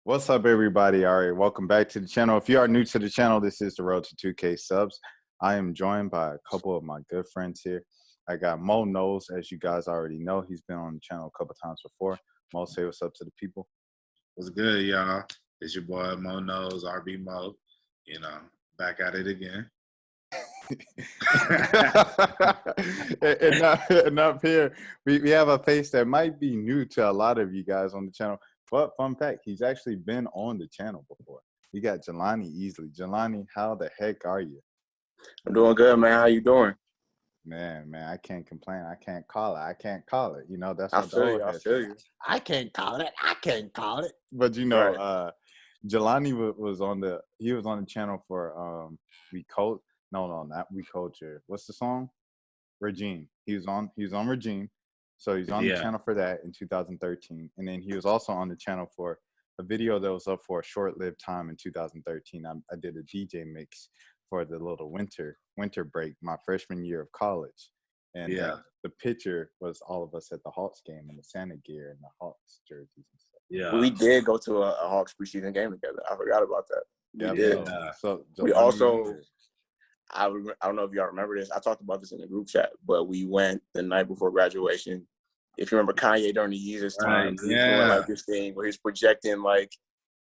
What's up, everybody? All right, welcome back to the channel. If you are new to the channel, this is the road to 2K subs. I am joined by a couple of my good friends here. I got Mo Knows, as you guys already know. He's been on the channel a couple times before. Mo, say what's up to the people. What's good, y'all? It's your boy Mo Knows, RB Mo. Back at it again. and up here, we have a face that might be new to a lot of you guys on the channel. But fun fact, he's actually been on the channel before. We got Jelani easily. Jelani, how the heck are you? I'm doing good, man. How you doing? Man, I can't complain. I can't call it. You know, that's I what the feel old you. I head feel said. you. I can't call it. But you know, Right. Jelani was on the channel for We Cult. No, not We Culture. What's the song? Regime. He was on Regime. So he's on the channel for that in 2013. And then he was also on the channel for a video that was up for a short-lived time in 2013. I did a DJ mix for the little winter break, my freshman year of college. And the picture was all of us at the Hawks game in the Santa gear and the Hawks jerseys and stuff. Yeah. We did go to a Hawks preseason game together. I forgot about that. Yeah, we did. So we also, I don't know if y'all remember this. I talked about this in the group chat, but we went the night before graduation. If you remember Kanye during the Yeezus time, he was doing like this thing where he's projecting like,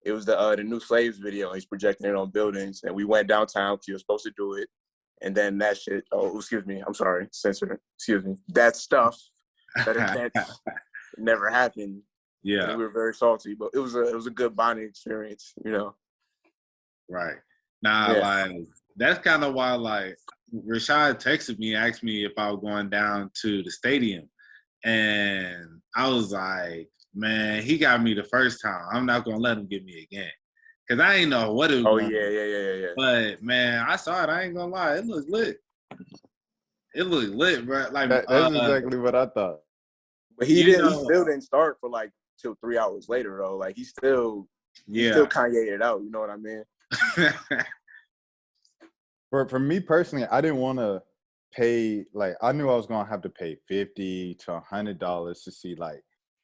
it was the New Slaves video. He's projecting it on buildings, and we went downtown because he was supposed to do it. And then that shit, I'm sorry, censor, that stuff, that event never happened. Yeah. And we were very salty, but it was a good bonding experience, you know. Right. Like, that's kind of why, like, Rashad texted me, asked me if I was going down to the stadium. And I was like, man, he got me the first time. I'm not going to let him get me again. Because I ain't know what it was going to be. But, man, I saw it. I ain't going to lie. It looked lit. It looked lit, bro. Like, that's exactly what I thought. But he still didn't start for, like, till 3 hours later, though. Like, he still Kanye'd it out. You know what I mean? For me personally, I didn't want to pay, like, I knew I was going to have to pay $50 to $100 to see, like,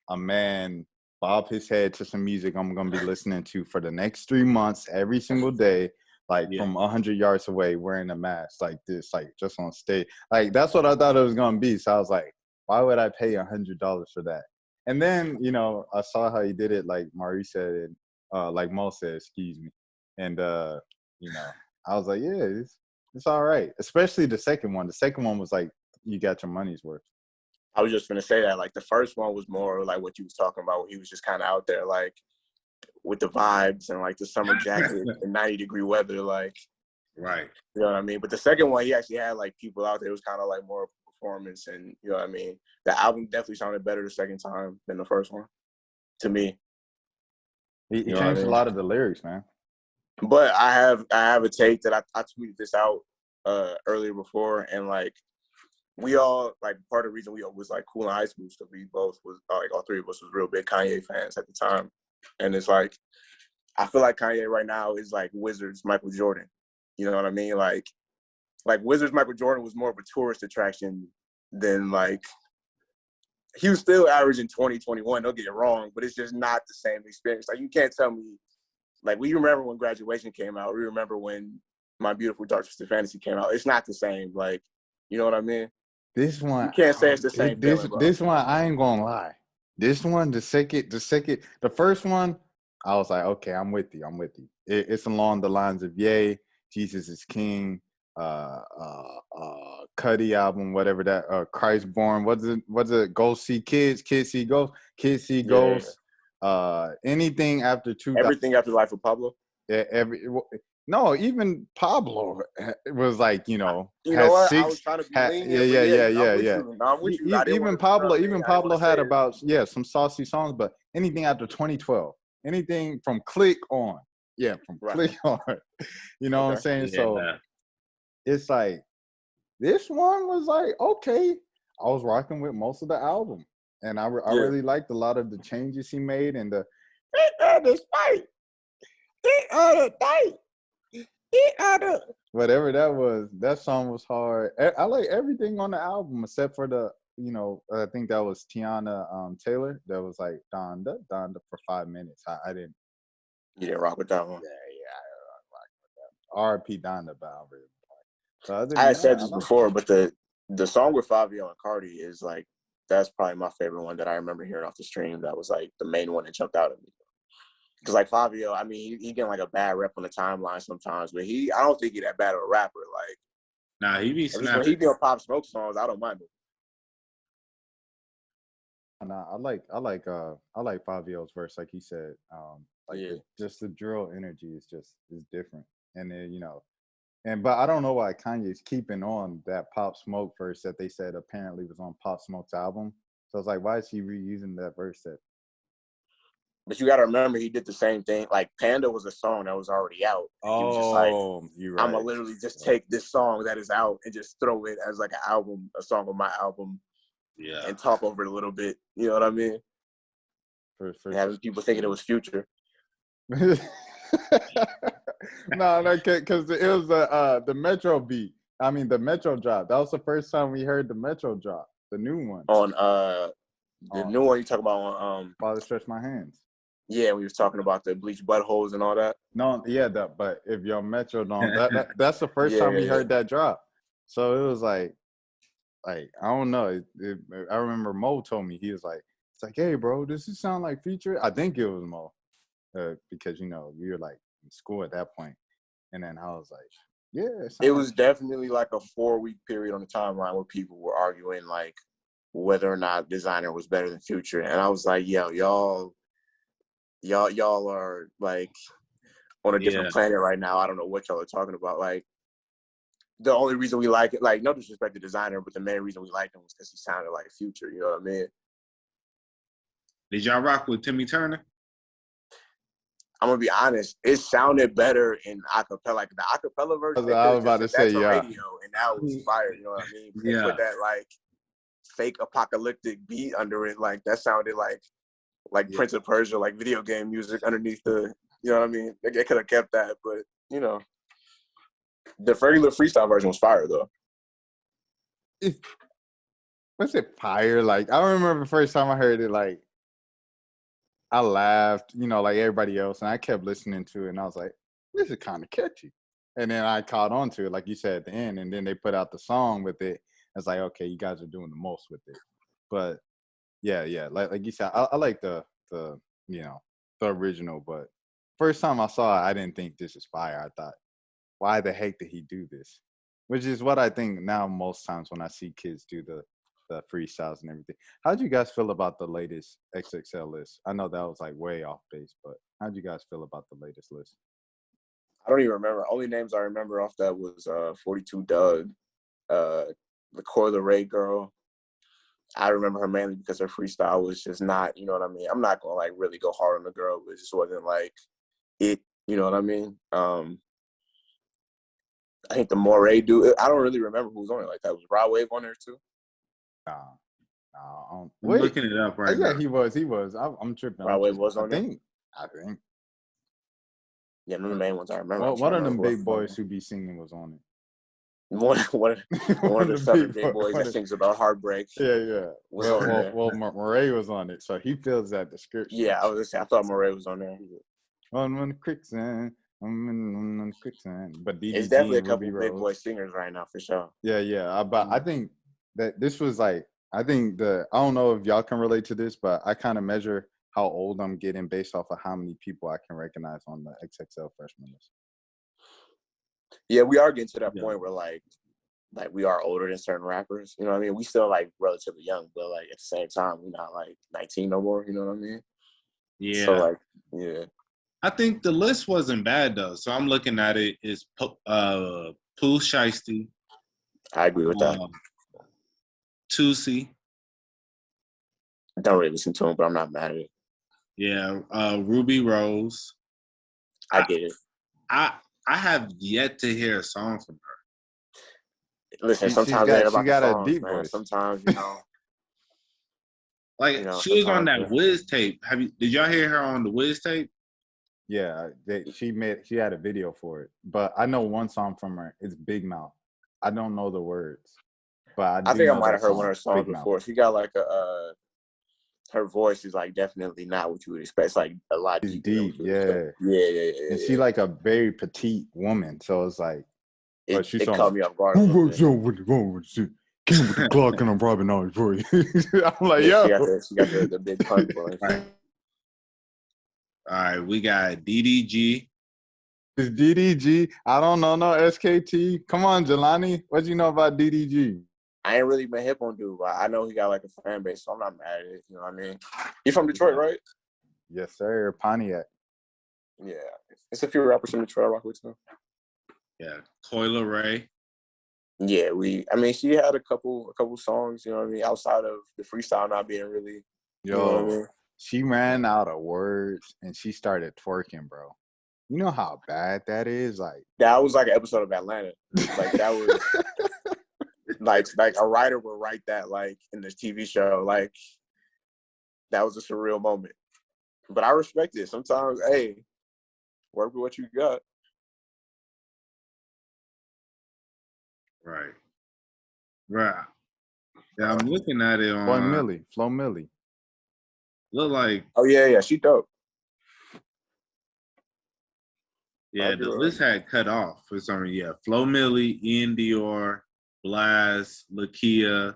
a man bob his head to some music I'm going to be listening to for the next 3 months every single day, like from 100 yards away, wearing a mask like this, like just on stage. Like, that's what I thought it was going to be. So I was like, why would I pay $100 for that? And then, you know, I saw how he did it, like Maurice said, and like Mo said, excuse me. And, you know, I was like, yeah, it's all right. Especially the second one. The second one was like, you got your money's worth. I was just going to say that. Like, the first one was more like what you was talking about. He was just kind of out there, like, with the vibes and, like, the summer jacket and 90-degree weather. Like, right. You know what I mean? But the second one, he actually had, like, people out there. It was kind of, like, more of a performance. And, you know what I mean? The album definitely sounded better the second time than the first one, to me. He changed a lot of the lyrics, man. But I have a take that I tweeted this out earlier before, and like we all, like, part of the reason we was like cool in high school stuff, we both was like, all three of us was real big Kanye fans at the time. And it's like, I feel like Kanye right now is like Wizards Michael Jordan. You know what I mean? Like Wizards Michael Jordan was more of a tourist attraction than, like, he was still averaging 20, 21, don't get it wrong, but it's just not the same experience. Like, you can't tell me, like, we remember when Graduation came out. We remember when My Beautiful Dark Twisted Fantasy came out. It's not the same. Like, you know what I mean? This one, you can't say it's the same feeling, bro. This one, I ain't gonna lie. This one, the first one, I was like, okay, I'm with you. It's along the lines of Yay, Jesus is King, Cuddy album, whatever that, Christ Born. What's it? Go See Kids See Ghosts, Kids See Ghosts. Anything after 2000. Everything After Life of Pablo. Yeah, no, even Pablo was like, you know what? Six. I was trying to be lenient, yeah. Even Pablo had about some saucy songs, but anything after 2012, anything from Click on, Click on, you know what I'm saying? Yeah. So it's like this one was like, okay, I was rocking with most of the album, and I really liked a lot of the changes he made and the whatever that was. That song was hard. I like everything on the album except for the, you know, I think that was Tiana Taylor. That was like Donda for 5 minutes. I didn't You didn't rock with that one. Yeah, R.P. Donda, but I really like. So other I than had that, said I this like before, but the song with Fabio and Cardi is like that's probably my favorite one that I remember hearing off the stream. That was like the main one that jumped out at me. Because like Fabio, I mean, he getting like a bad rep on the timeline sometimes, but I don't think he that bad of a rapper. Like, Nah, he be at least when snapping. he be on Pop Smoke songs, I don't mind it. Nah, I like Fabio's verse, like he said. Like Yeah. just the drill energy is different, and then but I don't know why Kanye's keeping on that Pop Smoke verse that they said apparently was on Pop Smoke's album. So it's like, why is he reusing that verse? But you got to remember, he did the same thing. Like Panda was a song that was already out. And he was just like, you're right. I'm gonna literally just take this song that is out and just throw it as like an album, a song on my album, and talk over it a little bit. You know what I mean? For having people thinking it was Future. no, because it was the Metro beat. I mean, the Metro drop. That was the first time we heard the Metro drop, the new one. On the new one you talk about on Father Stretch My Hands. Yeah, we was talking about the bleach buttholes and all that. No, yeah, but if your Metro don't, that's the first time we heard that drop. So it was like I don't know. I remember Mo told me, he was like, it's like, hey, bro, does this sound like Future? I think it was Mo, because we were like in school at that point, and then I was like, yeah, it was definitely like a 4-week period on the timeline where people were arguing like whether or not Designer was better than Future, and I was like, yo, y'all are like on a different planet right now. I don't know what y'all are talking about. Like, the only reason we like it, like, no disrespect to Designer, but the main reason we liked him was because he sounded like Future. You know what I mean? Did y'all rock with Timmy Turner? I'm gonna be honest. It sounded better in acapella. Like the acapella version, I was about to say, radio, and that was fire. You know what I mean? They put that like fake apocalyptic beat under it. Like that sounded like Prince of Persia, like video game music underneath the. You know what I mean? They could have kept that, but the regular freestyle version was fire though. Was it fire? Like, I remember the first time I heard it, like, I laughed, like everybody else, and I kept listening to it, and I was like, this is kind of catchy. And then I caught on to it, like you said at the end, and then they put out the song with it. It's like, okay, you guys are doing the most with it. But yeah, like you said, I like the original, but first time I saw it, I didn't think this is fire. I thought, why the heck did he do this? Which is what I think now most times when I see kids do the freestyles and everything. How'd you guys feel about the latest XXL list? I know that was like way off base, but how'd you guys feel about the latest list? I don't even remember. Only names I remember off that was 42 Doug, the Coil Ray girl. I remember her mainly because her freestyle was just not, you know what I mean? I'm not gonna like really go hard on the girl, but it just wasn't like it, you know what I mean? I think the Moray dude, I don't really remember who was on it like that. Was Rod Wave on there too? I'm looking it up right now. Yeah, he was. I'm tripping. Rod Wave was on there? I think. Yeah, the main ones I remember. One of them big boys who be singing was on it. One of the seven big boys that sings about heartbreak. Yeah. Well, Moray was on it, so he fills that description. Yeah, I thought Moray was on there. On quicksand. I'm quicksand. But DDG, it's definitely a couple big boy singers right now for sure. Yeah. But I think that this was like, I don't know if y'all can relate to this, but I kind of measure how old I'm getting based off of how many people I can recognize on the XXL Freshman List. Yeah, we are getting to that point where like we are older than certain rappers. You know what I mean? We still like relatively young, but like at the same time, we're not like 19 no more. You know what I mean? Yeah. So like, yeah. I think the list wasn't bad though. So I'm looking at it. It's Pooh Shiesty. I agree with that. Tusi. I don't really listen to him, but I'm not mad at it. Yeah, Ruby Rose. I get it. I have yet to hear a song from her. Listen, sometimes she got a deep voice. Sometimes, she was on that Wiz tape. Did y'all hear her on the Wiz tape? Yeah, she had a video for it. But I know one song from her. It's Big Mouth. I don't know the words, but I think I might have heard one of her songs before. She got like her voice is like definitely not what you would expect. It's like a lot It's deeper than deep, what you would expect. yeah. Yeah. And she like a very petite woman, so it's like, but she's It on. caught me off guard. Who was yo with the shit? Came with the clock and I'm robbing all his boys. I'm like, Yeah, yo. she got the big pun voice. All right, we got DDG. It's DDG. I don't know no SKT. Come on, Jelani. What do you know about DDG? I ain't really been hip on dude, but I know he got like a fan base, so I'm not mad at it. You know what I mean? He's from Detroit, right? Yes, sir. Pontiac. Yeah. It's a few rappers from Detroit I rock with too. Yeah, Coyle Ray. Yeah, she had a couple songs, you know what I mean, outside of the freestyle not being really, you know what I mean? She ran out of words and she started twerking, bro. You know how bad that is? Like that was like an episode of Atlanta. Like that was like a writer would write that like in this TV show. Like that was a surreal moment. But I respect it. Sometimes, hey, work with what you got. Right. Yeah, I'm looking at it on Flo Milli. Look like. Oh yeah, she dope. Yeah, the list had cut off for some reason. Yeah, Flo Milli, Ian Dior, Blast, Lakia,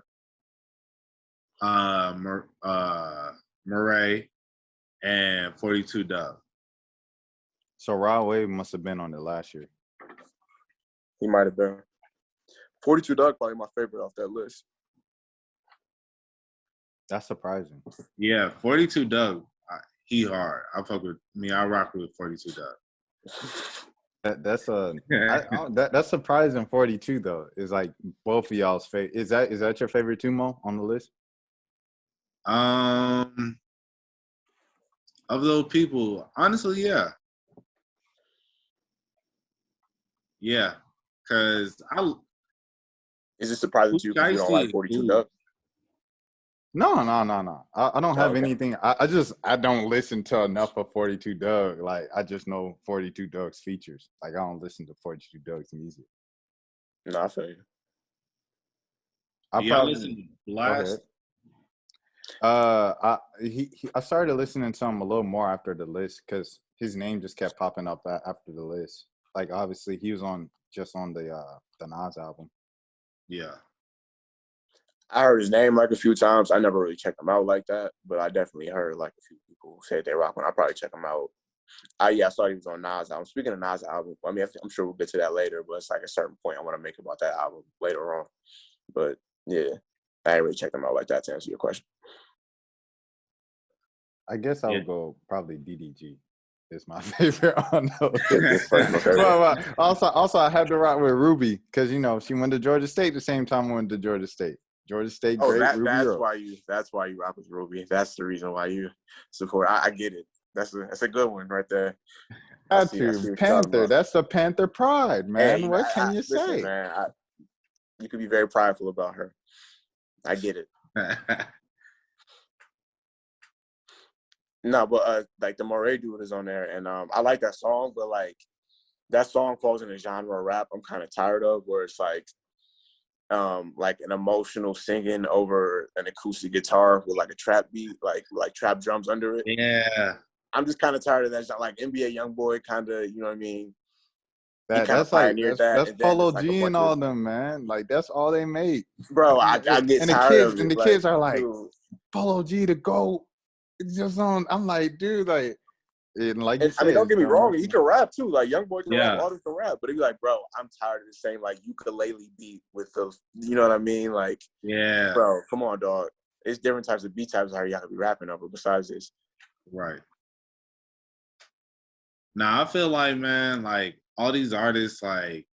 Murray, and 42 Dub. So Rod Wave must have been on it last year. He might have been. 42 Dub probably my favorite off that list. That's surprising. Yeah, 42 Dub, he hard. I fuck with me. I rock with 42 Dub. That's surprising. 42 though is like both of y'all's favorite. Is that your favorite too, Mo, on the list? Of those people, honestly, yeah. Yeah, because Is it surprising to you because you don't like 42 Dub? No. I don't have anything. I don't listen to enough of 42 Dugg. Like I just know 42 Dugg's features. Like I don't listen to 42 Dugg's music. No, I feel you. I listen to Blast. I started listening to him a little more after the list because his name just kept popping up after the list. Like obviously he was on the Nas album. Yeah. I heard his name like a few times. I never really checked him out like that, but I definitely heard like a few people say they rock one. I'll probably check him out. I saw he was on Nas album. Speaking of Nas album, I mean, I'm sure we'll get to that later, but it's like a certain point I want to make about that album later on. But yeah, I ain't really checked him out like that to answer your question. I guess I would go probably DDG. Is my favorite on those. Also, I had to rock with Ruby because she went to Georgia State the same time I went to Georgia State. Georgia State, great. That's why you rock with Ruby. That's the reason why you support. I get it. That's a good one right there. Panther. That's the Panther pride, man. Hey, what can you say? Listen, man, you could be very prideful about her. I get it. No, but like the Moray dude is on there, and I like that song, but like that song falls in a genre of rap I'm kind of tired of, where it's like an emotional singing over an acoustic guitar with like a trap beat, like trap drums under it. Yeah, I'm just kind of tired of that. Like NBA YoungBoy, kind of, you know what I mean? That's Polo G and all them, man. Like that's all they make, bro. I get tired of it. And the kids are like, dude, Polo G to go. It's just on. I'm like, dude, like. Don't get me wrong. He can rap too. Like YoungBoy can rap, artists can rap. But he be like, bro, I'm tired of the same like ukulele beat with the, you know what I mean? Like, yeah, bro, come on, dog. It's different types of beat types how y'all could be rapping over. Besides this, right? Now I feel like, man, like all these artists, like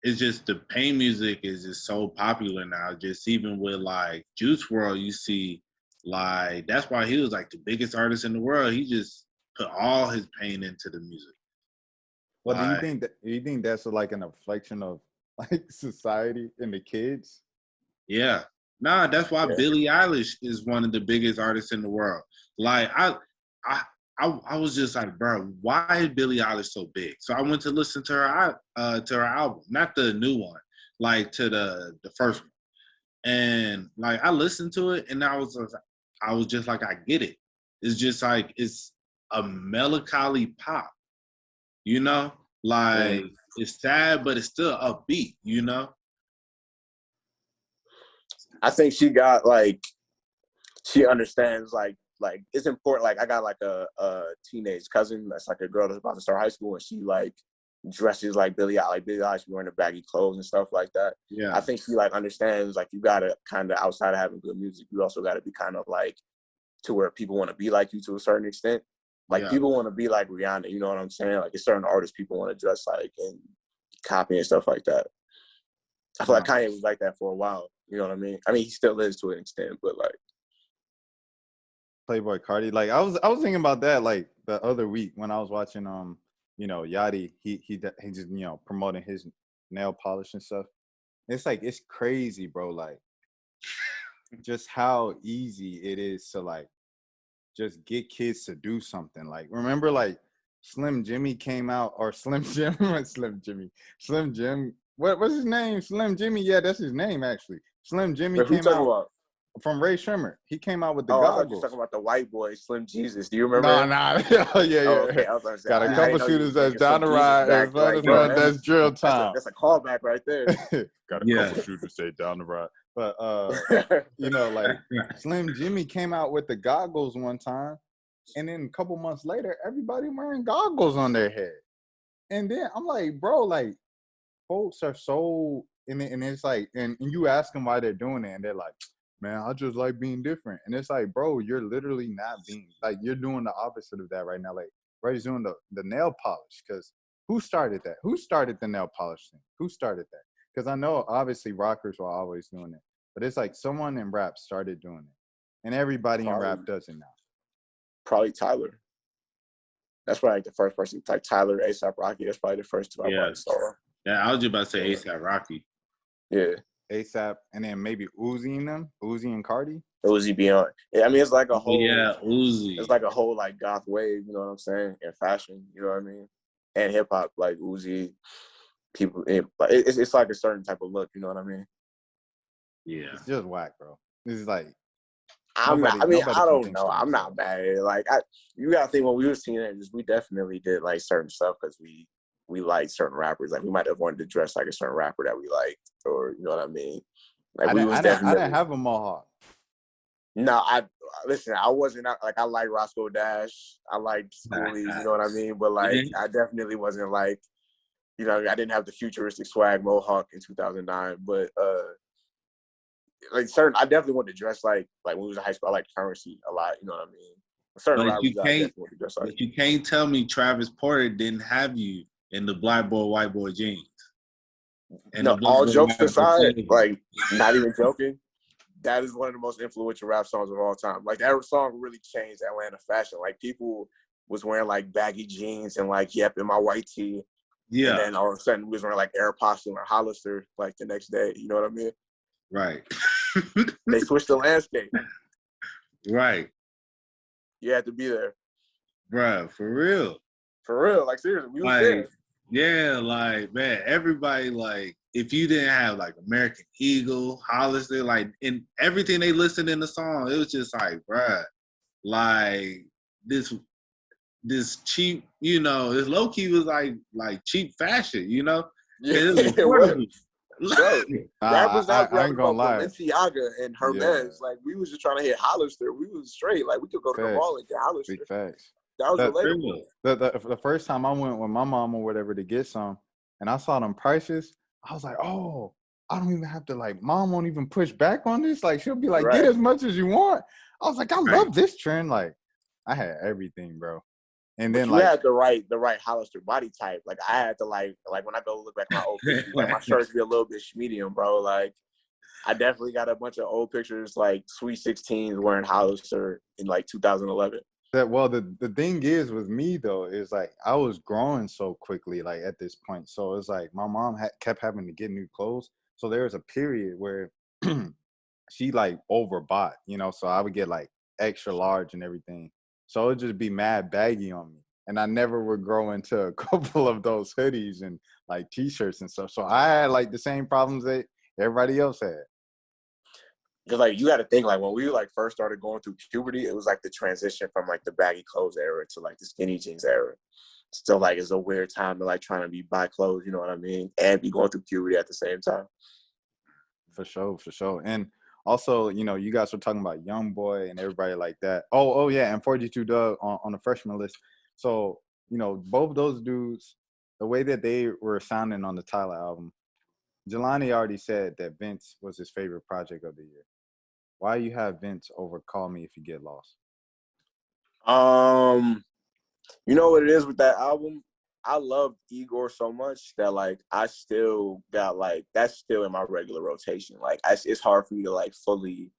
it's just the pain music is just so popular now. Just even with like Juice WRLD, you see, like that's why he was like the biggest artist in the world. He just put all his pain into the music. Well, do you think that's like an reflection of like society and the kids? Yeah. Nah, that's why Billie Eilish is one of the biggest artists in the world. Like I was just like, bro, why is Billie Eilish so big? So I went to listen to her album, not the new one, like to the first one. And like I listened to it and I was like, I was just like, I get it. It's just like, it's a melancholy pop, you know? Like, it's sad, but it's still upbeat, you know? I think she got, like, she understands, like it's important. Like, I got, like, a teenage cousin that's, like, a girl that's about to start high school, and she, like, dresses like Billie Eilish, wearing the baggy clothes and stuff like that. Yeah. I think she, like, understands, like, you gotta kind of, outside of having good music, you also gotta be kind of, like, to where people want to be like you to a certain extent. Like, people want to be like Rihanna, you know what I'm saying? Like, it's certain artists people want to dress like and copy and stuff like that. I feel like Kanye was like that for a while, you know what I mean? I mean, he still is to an extent, but, like, Playboy Cardi. Like, I was thinking about that, like, the other week when I was watching you know, Yachty, he just, you know, promoting his nail polish and stuff. It's like, it's crazy, bro. Like, just how easy it is to, like, just get kids to do something. Like, remember, like, Slim Jimmy came out, or Slim Jim, Slim Jim. What's his name? Slim Jimmy. Yeah, that's his name, actually. Slim Jimmy came out about? from Ray Shrimmer. He came out with the I goggles. thought you were talking about the white boy, Slim Jesus. Do you remember? Nah. yeah. Oh, okay. I was gonna say, Got a couple shooters that's down the ride. That's drill time. That's a callback right there. Got a couple shooters say down the ride. But you know, like, Slim Jimmy came out with the goggles one time, and then a couple months later, everybody wearing goggles on their head. And then I'm like, bro, like, folks are so, and it's like, and you ask them why they're doing it, and they're like, man, I just like being different. And it's like, bro, you're literally not being, like, you're doing the opposite of that right now. Like, Ray's doing the nail polish, because who started that? Who started the nail polish thing? Who started that? Because I know, obviously, rockers were always doing it. But it's like someone in rap started doing it. And everybody in rap does it now. Probably Tyler. That's probably, like, the first person. Like, Tyler, A$AP Rocky. That's probably the first two I probably saw. Yeah, I was just about to say A$AP Rocky. Yeah. A$AP, and then maybe Uzi and Cardi. Uzi beyond. Yeah, I mean, it's like a whole. Yeah, Uzi. It's like a whole, like, goth wave. You know what I'm saying? And fashion. You know what I mean? And hip hop, like Uzi. People, it's like a certain type of look. You know what I mean? Yeah. It's just whack, bro. This is like. I don't know. I'm not mad at it. Like, you gotta think, when we were teenagers, we definitely did, like, certain stuff because we liked certain rappers. Like, we might have wanted to dress like a certain rapper that we liked, or, you know what I mean? Like, I didn't have a mohawk. No, listen, I wasn't, like, I like Roscoe Dash. I liked Schoolies, you know what I mean? But, like, I definitely wasn't, like, you know, I didn't have the futuristic swag mohawk in 2009. But, like, I definitely wanted to dress like when we was in high school, I liked Currency a lot, you know what I mean? Certain rappers I definitely wanted to dress like. But you can't tell me Travis Porter didn't have you in the black boy, white boy jeans. And no, all jokes aside, like, not even joking, that is one of the most influential rap songs of all time. Like, that song really changed Atlanta fashion. Like, people was wearing, like, baggy jeans and, like, yep, in my white tee. Yeah. And then all of a sudden we was wearing, like, Aeropostale or Hollister, like, the next day. You know what I mean? Right. They switched the landscape. Right. You had to be there. Bruh, for real. For real. Like, seriously, we was there. Yeah, like, man, everybody, like, if you didn't have, like, American Eagle, Hollister, like, in everything they listed in the song, it was just like, bruh, like, this cheap, you know, this low-key was like cheap fashion, you know? Yeah, it was. Bro, rappers out I ain't gonna lie. Balenciaga and Hermes, like, we was just trying to hit Hollister. We was straight. Like, we could go to the mall and get Hollister. Big facts. That was relatable. The first time I went with my mom or whatever to get some, and I saw them prices, I was like, oh, I don't even have to, like, mom won't even push back on this. Like, she'll be like, get as much as you want. I was like, I love this trend. Like, I had everything, bro. And then, you had the right Hollister body type. Like, I had to, like when I go look back at my old pictures, like, my shirts be a little bit medium, bro. Like, I definitely got a bunch of old pictures, like Sweet 16s wearing Hollister in, like, 2011. The thing is with me, though, is, like, I was growing so quickly, like, at this point. So it's like my mom kept having to get new clothes. So there was a period where she, like, overbought, you know, so I would get, like, extra large and everything. So it would just be mad baggy on me. And I never would grow into a couple of those hoodies and, like, T-shirts and stuff. So I had, like, the same problems that everybody else had. because like you got to think like when we like first started going through puberty, it was like the transition from like the baggy clothes era to like the skinny jeans era. So like it's a weird time to like trying to be buy clothes, you know what I mean, and be going through puberty at the same time. For sure. And also, you know, you guys were talking about Young Boy and everybody like that. Oh yeah, and 42 Doug on the freshman list. So, you know, both those dudes, the way that they were sounding on the Tyler album, Jelani already said that Vince was his favorite project of the year. Why you have Vince over Call Me If You Get Lost? You know what it is with that album? I loved Igor so much that like I still got like that's still in my regular rotation. Like it's hard for me to like fully,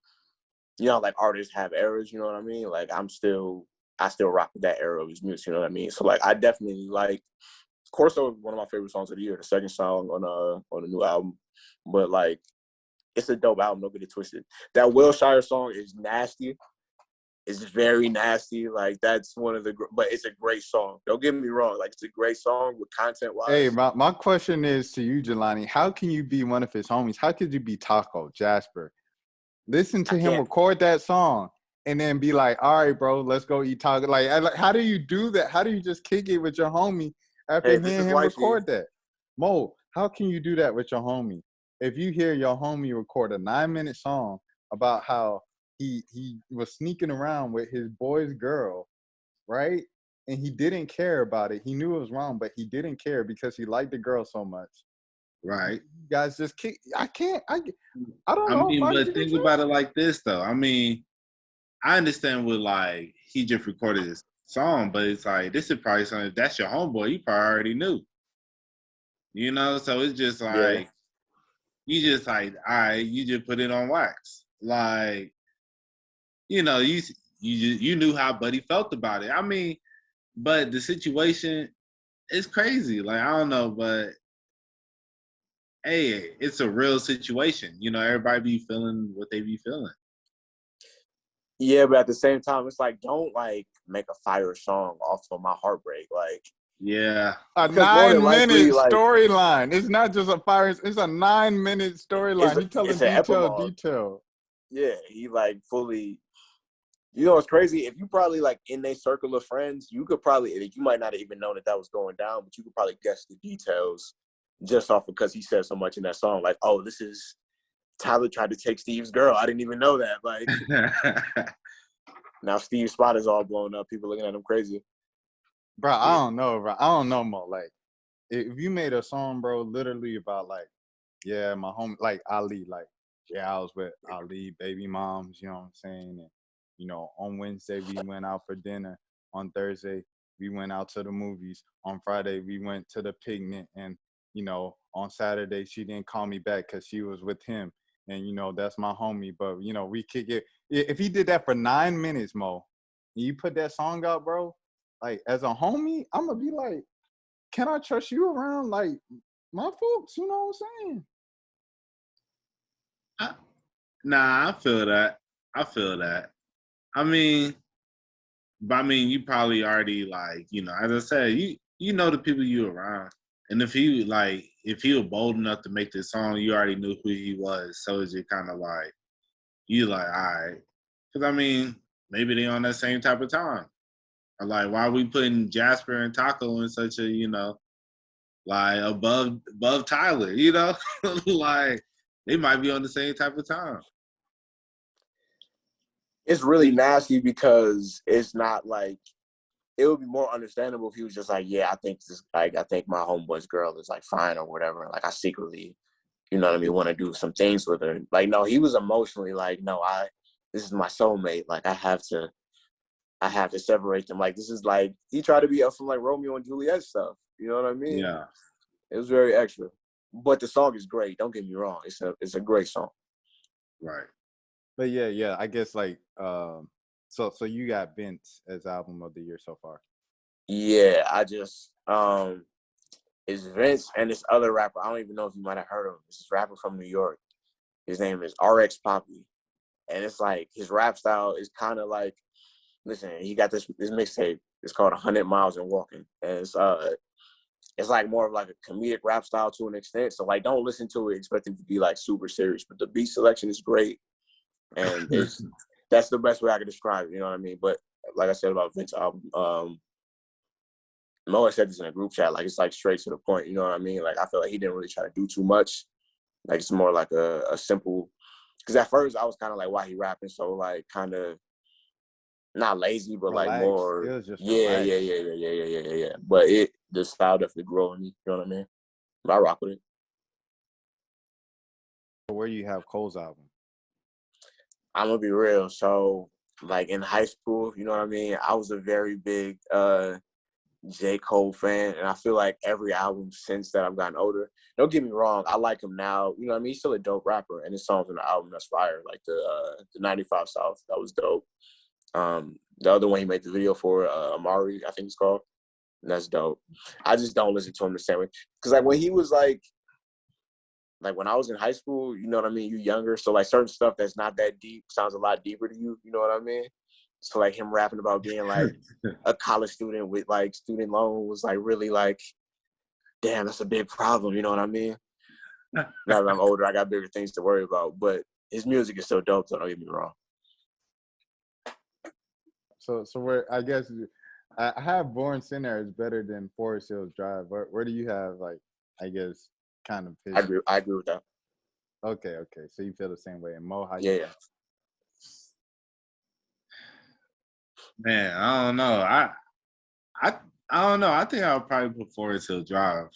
you know, like artists have eras. You know what I mean? Like I still rock with that era of his music. You know what I mean? So like I definitely like. Corso is one of my favorite songs of the year. The second song on the new album, but like it's a dope album. Don't get it twisted. That Wilshire song is nasty. It's very nasty. Like that's one of the, but it's a great song. Don't get me wrong. Like it's a great song with content wise. Hey, my question is to you, Jelani. How can you be one of his homies? How could you be Taco, Jasper? Listen to him record that song and then be like, all right, bro, let's go eat taco. Like, how do you do that? How do you just kick it with your homie after hearing him record that? Mo, how can you do that with your homie? If you hear your homie record a 9-minute song about how he was sneaking around with his boy's girl, right? And he didn't care about it. He knew it was wrong, but he didn't care because he liked the girl so much. Right. You guys just kick. I don't know. I mean, but think about it like this, though. I mean, I understand with like he just recorded this song, but it's like this is probably something. If that's your homeboy, you probably already knew. You know, so it's just like you just like, all right, you just put it on wax. Like, you know, you knew how Buddy felt about it. I mean, but the situation is crazy. Like, I don't know, but hey, it's a real situation. You know, everybody be feeling what they be feeling. Yeah, but at the same time, it's like don't like make a fire song off of my heartbreak. Like, yeah, a 9-minute storyline. It's not just a fire. It's a 9-minute storyline. He's telling detail. Yeah, he like fully. You know, it's crazy. If you probably like in a circle of friends, you could probably you might not even know that was going down, but you could probably guess the details just off because he said so much in that song. Like, oh, this is Tyler tried to take Steve's girl. I didn't even know that. Like, now Steve's spot is all blown up. People looking at him crazy. Bro, I don't know, bro. I don't know, Mo. Like, if you made a song, bro, literally about like, yeah, my home, like Ali, like, yeah, I was with Ali, baby moms, you know what I'm saying? And, you know, on Wednesday, we went out for dinner. On Thursday, we went out to the movies. On Friday, we went to the picnic. And, you know, on Saturday, she didn't call me back because she was with him. And, you know, that's my homie. But, you know, we could get, if he did that for 9 minutes, Mo, and you put that song out, bro, like, as a homie, I'm going to be like, can I trust you around, like, my folks? You know what I'm saying? Nah, I feel that. I mean, you probably already like, you know, as I said, you know the people you around, and if he was bold enough to make this song, you already knew who he was. So it's just kind of like you like, all right, because I mean, maybe they on that same type of time. Or like, why are we putting Jasper and Taco in such a, you know, like above Tyler, you know, like they might be on the same type of time. It's really nasty because it's not like it would be more understandable if he was just like, yeah, I think my homeboy's girl is like fine or whatever. Like I secretly, you know what I mean, want to do some things with her. Like, no, he was emotionally like, no, this is my soulmate. Like I have to separate them. Like this is like he tried to be up from like Romeo and Juliet stuff. You know what I mean? Yeah. It was very extra. But the song is great. Don't get me wrong. It's a great song. Right. But yeah, I guess like so you got Vince as album of the year so far. Yeah, I just it's Vince and this other rapper. I don't even know if you might have heard of him. This is rapper from New York. His name is RX Poppy. And it's like his rap style is kind of like, listen, he got this mixtape. It's called 100 Miles and Walking. And it's like more of like a comedic rap style to an extent. So like don't listen to it expecting to be like super serious. But the beat selection is great. and that's the best way I can describe it. You know what I mean? But like I said about Vince's album, Mo said this in a group chat. Like it's like straight to the point. You know what I mean? Like I feel like he didn't really try to do too much. Like it's more like a simple. Because at first I was kind of like, why he rapping so like kind of not lazy, but Relax. like more. It was just yeah. But the style definitely grew on me. You know what I mean? But I rock with it. Where you have Cole's album? I'm gonna be real. So like in high school, you know what I mean? I was a very big J. Cole fan, and I feel like every album since that I've gotten older. Don't get me wrong, I like him now. You know what I mean? He's still a dope rapper, and his songs on the album that's fire. Like the 95 South, that was dope. The other one he made the video for, Amari, I think it's called. And that's dope. I just don't listen to him the same way. Because like when he was like when I was in high school, you know what I mean? You younger, so like certain stuff that's not that deep sounds a lot deeper to you. You know what I mean? So like him rapping about being like a college student with like student loan was like really like, damn, that's a big problem. You know what I mean? Now that I'm older, I got bigger things to worry about. But his music is still dope, so don't get me wrong. So where I guess I have Born Sinner is better than Forest Hills Drive. Where do you have like I guess kind of pitch? I agree with that. Okay. So you feel the same way. And Mo, how you feel? Man, I don't know. I don't know. I think I would probably put Forest Hill Drive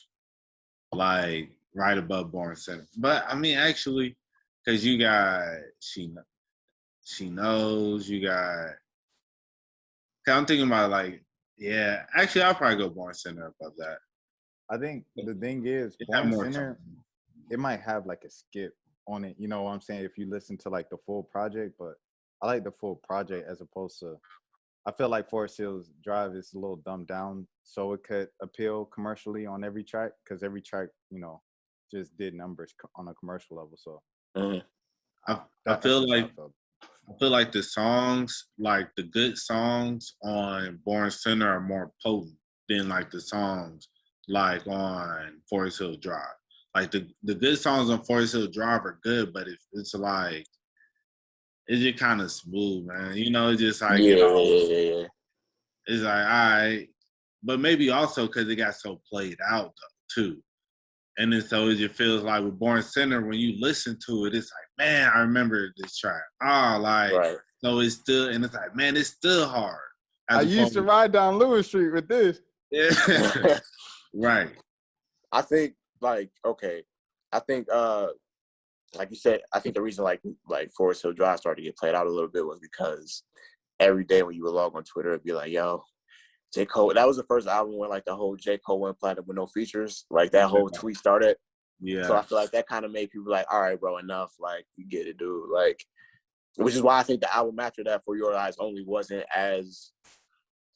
like right above Born Center. But I mean, actually, because you got she knows you got. Cause I'm thinking about like, yeah. Actually, I'll probably go Born Center above that. I think the thing is, Born Center, it might have like a skip on it. You know what I'm saying? If you listen to like the full project, but I like the full project as opposed to. I feel like Forest Hills Drive is a little dumbed down, so it could appeal commercially on every track because every track, you know, just did numbers on a commercial level. So I feel like the songs, like the good songs on Born Center are more potent than like the songs like on Forest Hill Drive. Like the good songs on Forest Hill Drive are good, but it's like it's just kind of smooth, man. You know, it's just like it's like all right, but maybe also because it got so played out though, too. And then so it just feels like with Born Center, when you listen to it, it's like, man, I remember this track. So it's still, and it's like, man, it's still hard. I used to ride down Lewis Street with this. Yeah. Right. I think like you said, I think the reason like Forest Hill Drive started to get played out a little bit was because every day when you would log on Twitter, it'd be like, yo, J. Cole. That was the first album where like the whole J. Cole went platinum with no features. Like that whole tweet started. Yeah. So I feel like that kind of made people like, all right, bro, enough. Like you get it, dude. Like, which is why I think the album after that, For Your Eyes Only, wasn't as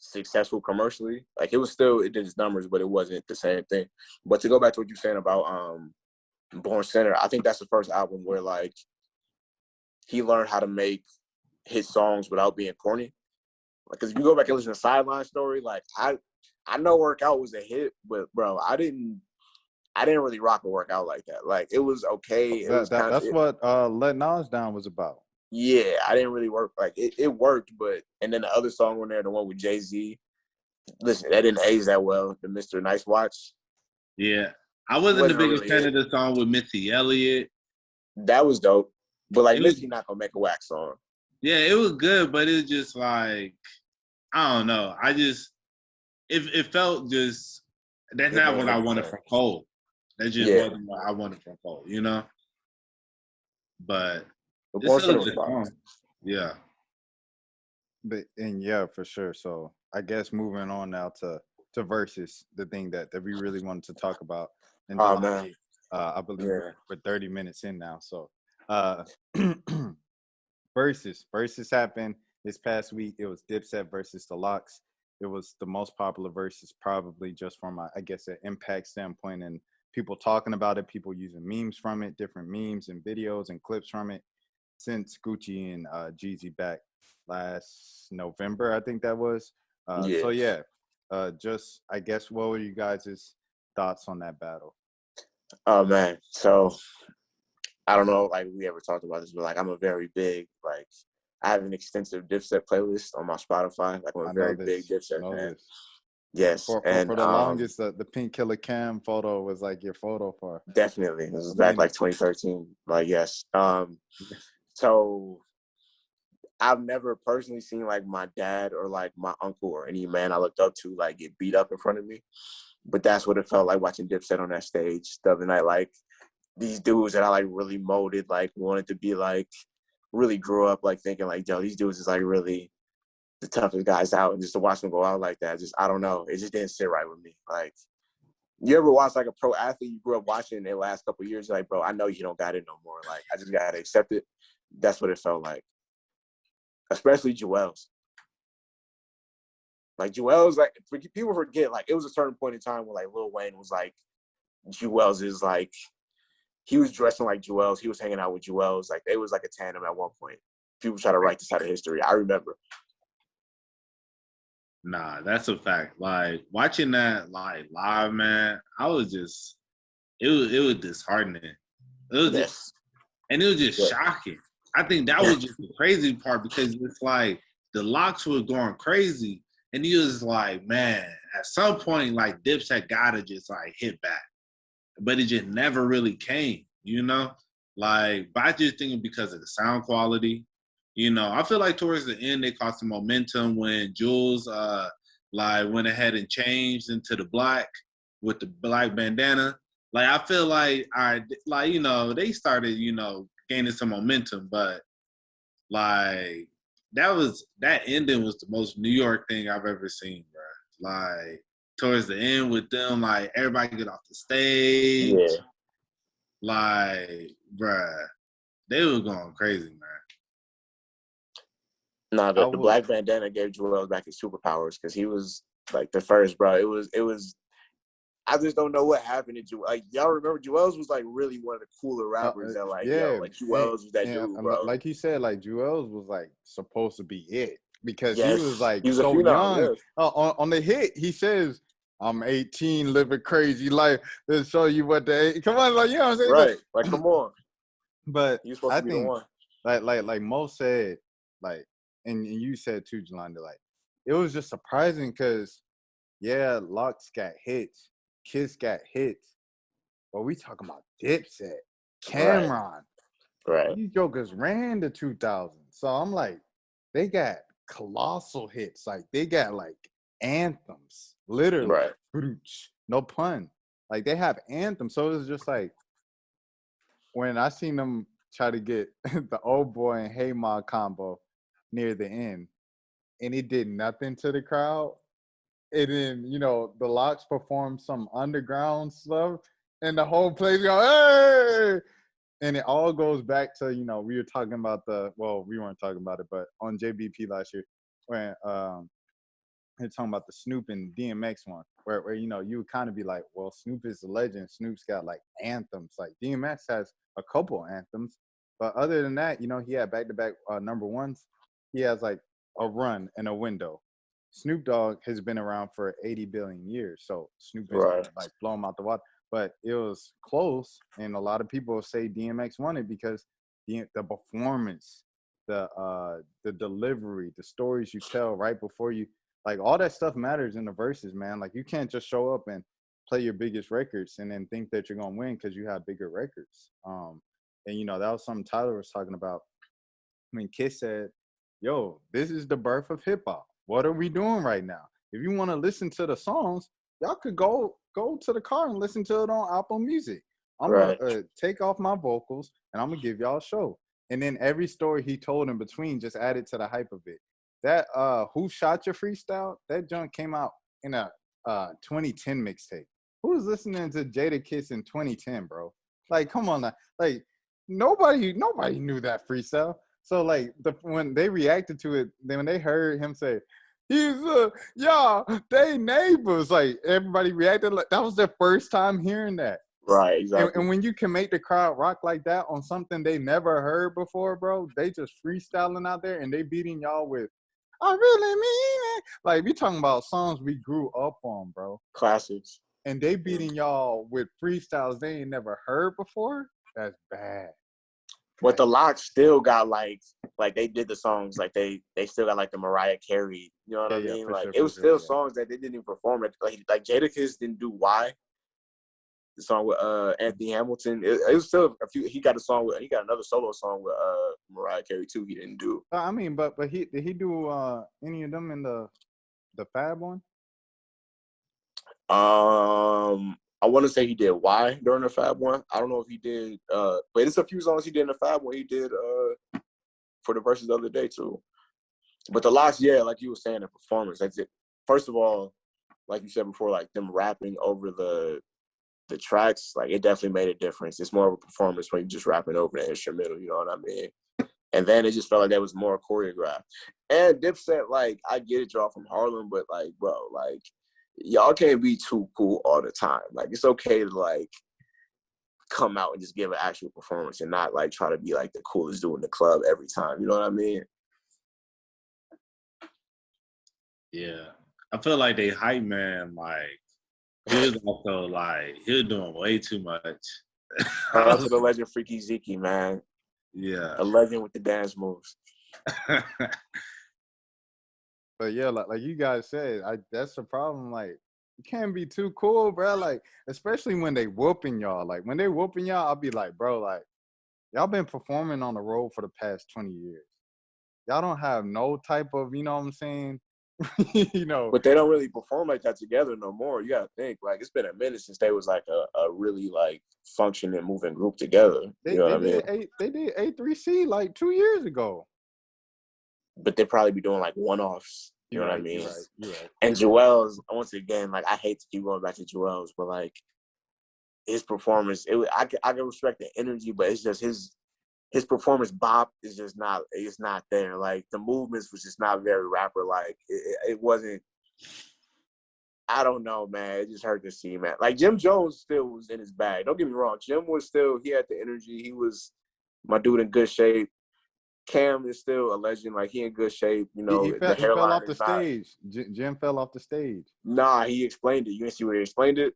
successful commercially. Like it did its numbers, but it wasn't the same thing. But to go back to what you're saying about Born Center, I think that's the first album where like he learned how to make his songs without being corny. Because if you go back and listen to Sideline Story, like I know Workout was a hit, but bro, I didn't really rock a Workout like that. Like it was okay. That's what Let Nas Down was about. Yeah, I didn't really work. Like it worked, but and then the other song on there, the one with Jay-Z, listen, that didn't age that well. The Mr. Nice Watch. Yeah, I wasn't the biggest fan of the song with Missy Elliott. That was dope, but like Missy not gonna make a whack song. Yeah, it was good, but it's just like I don't know. It felt just that's not what I wanted from Cole. That just wasn't what I wanted from Cole, you know. But it's still a good song. Yeah. But yeah, for sure. So I guess moving on now to Versus, the thing that we really wanted to talk about. And man. I believe we're 30 minutes in now. So Versus happened this past week. It was Dipset versus the Locks. It was the most popular versus probably just from I guess an impact standpoint and people talking about it, people using memes from it, different memes and videos and clips from it since Gucci and Jeezy back last November, I think that was. So yeah, just I guess what were you guys' thoughts on that battle? Oh man, so I don't know, like we ever talked about this, but like I'm a very big like I have an extensive Dipset playlist on my Spotify. Like I'm a I know very big this. Dipset Know fan. this. Yes, For the longest, the pink killer cam photo was like your photo for. Definitely, this was back like 2013. Like yes, so I've never personally seen like my dad or like my uncle or any man I looked up to like get beat up in front of me, but that's what it felt like watching Dipset on that stage the other night. Like these dudes that I like really molded, like wanted to be like, really grew up like thinking like, yo, these dudes is like really the toughest guys out, and just to watch them go out like that, just I don't know, it just didn't sit right with me. Like, you ever watch like a pro athlete you grew up watching in the last couple of years, you're like, bro, I know you don't got it no more. Like, I just gotta accept it. That's what it felt like, especially Joel's. Like Joel's, like people forget, like it was a certain point in time where like Lil Wayne was like, Joel's is like, he was dressing like Joel's, he was hanging out with Joel's, like they was like a tandem at one point. People try to write this out of history. I remember. Nah, that's a fact. Like watching that like live, man, I was just it was disheartening. It was just, and it was just shocking. I think that was just the crazy part, because it's like the locks were going crazy, and he was like, man, at some point like Dipset gotta just like hit back, but it just never really came, you know. Like, but I just think because of the sound quality. You know, I feel like towards the end they caught some momentum when Jules like went ahead and changed into the black with the black bandana. Like I feel like you know, they started, you know, gaining some momentum, but like that ending was the most New York thing I've ever seen, bro. Like towards the end with them, like everybody get off the stage. Yeah. Like, bruh, they were going crazy, man. No, the black bandana gave Joel back his superpowers, because he was like the first, bro. It was. I just don't know what happened to Joel. Like, y'all remember Joel's was like really one of the cooler rappers that like, yo, like Joel's was that dude, bro. Like you said, like Joel's was like supposed to be it, because he was like he was so young. Yes. On the hit, he says, "I'm 18, living crazy life." To show you what the come on, like you know what I'm saying, right? Like, come on. But you supposed to be the one. Like Mo said, like, and you said too, Jolanda, like it was just surprising because Lux got hits, Kiss got hits, but we talking about Dipset, Cameron. Right. These jokers ran the 2000s. So I'm like, they got colossal hits. Like they got like anthems, literally. Right. No pun. Like they have anthems. So it's just like when I seen them try to get the Old Boy and Hey Ma combo near the end, and it did nothing to the crowd. And then, you know, the Locks performed some underground stuff, and the whole place go, hey! And it all goes back to, you know, we were talking about we weren't talking about it, but on JBP last year, when they're talking about the Snoop and DMX one, where you know, you would kind of be like, well, Snoop is a legend. Snoop's got like anthems. Like DMX has a couple anthems, but other than that, you know, he had back-to-back number ones. He has like a run and a window. Snoop Dogg has been around for 80 billion years, so Snoop is like blow him out the water. But it was close, and a lot of people say DMX won it because the performance, the delivery, the stories you tell right before you, like all that stuff matters in the verses, man. Like you can't just show up and play your biggest records and then think that you're gonna win because you have bigger records. And you know, that was something Tyler was talking about. I mean, Kiss said, "Yo, this is the birth of hip hop. What are we doing right now? If you want to listen to the songs, y'all could go to the car and listen to it on Apple Music. I'm gonna take off my vocals and I'm gonna give y'all a show." And then every story he told in between just added to the hype of it. That Who Shot Your Freestyle, that junk came out in a 2010 mixtape. Who was listening to Jada Kiss in 2010, bro? Like, come on now. Like, nobody knew that freestyle. So like when they reacted to it, then when they heard him say, he's they neighbors, like everybody reacted like that was their first time hearing that. Right, exactly. And when you can make the crowd rock like that on something they never heard before, bro, they just freestyling out there and they beating y'all with, I really mean it. Like we talking about songs we grew up on, bro. Classics. And they beating y'all with freestyles they ain't never heard before. That's bad. But the Lox still got like they did the songs like they still got like the Mariah Carey, you know what I mean? Like it was still songs that they didn't even perform it. Like Jadakiss didn't do Why, the song with Anthony Hamilton. It was still a few. He got another solo song with Mariah Carey too. He didn't do. I mean, but did he do any of them in the Fab one? I want to say he did Why during the Fab one. I don't know if he did, but it's a few songs he did in the Fab one. He did for the Versus the other day too. But the Lox, yeah, like you were saying, the performance. That's it. First of all, like you said before, like them rapping over the tracks, like it definitely made a difference. It's more of a performance when you're just rapping over the instrumental. You know what I mean? And then it just felt like that was more choreographed. And Dipset, like I get it, y'all from Harlem, but like, bro, like. Y'all can't be too cool all the time. Like, it's okay to, like, come out and just give an actual performance and not, like, try to be, like, the coolest dude in the club every time. You know what I mean? Yeah. I feel like they hype man, like, he was also, like, he was doing way too much. Shout out to the legend Freaky Zeke, man. Yeah. A legend with the dance moves. But yeah, like you guys said, that's the problem. Like, you can't be too cool, bro. Like, especially when they whooping y'all. Like, when they whooping y'all, I'll be like, bro, like, y'all been performing on the road for the past 20 years. Y'all don't have no type of, you know what I'm saying? You know. But they don't really perform like that together no more. You gotta think, like, it's been a minute since they was like a really like functioning, moving group together. You know what I mean? They did A3C like 2 years ago. But they probably be doing like one-offs. You know what I mean? You're right. And Joel's, once again, like I hate to keep going back to Joel's, but like his performance, I can respect the energy, but it's just his performance bop is just not, it's not there. Like the movements was just not very rapper like. It wasn't. I don't know, man. It just hurt to see, man. Like Jim Jones still was in his bag. Don't get me wrong. Jim was still, he had the energy. He was my dude in good shape. Cam is still a legend. Like he in good shape. You know, he fell off the stage. Jim fell off the stage. Nah, he explained it. You didn't see where he explained it?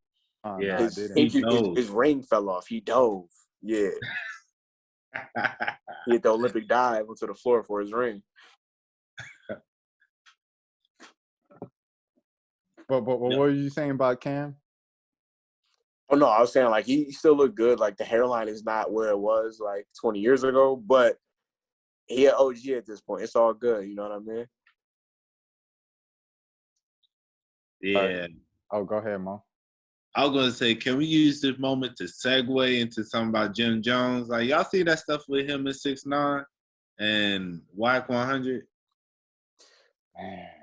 Yeah, his ring fell off. He dove. Yeah. He hit the Olympic dive onto the floor for his ring. But what were you saying about Cam? Oh no, I was saying like he still looked good. Like the hairline is not where it was like 20 years ago, but he an OG at this point. It's all good. You know what I mean? Yeah. Oh, go ahead, Mo. I was gonna say, can we use this moment to segue into something about Jim Jones? Like y'all see that stuff with him in 6ix9ine and Whack 100?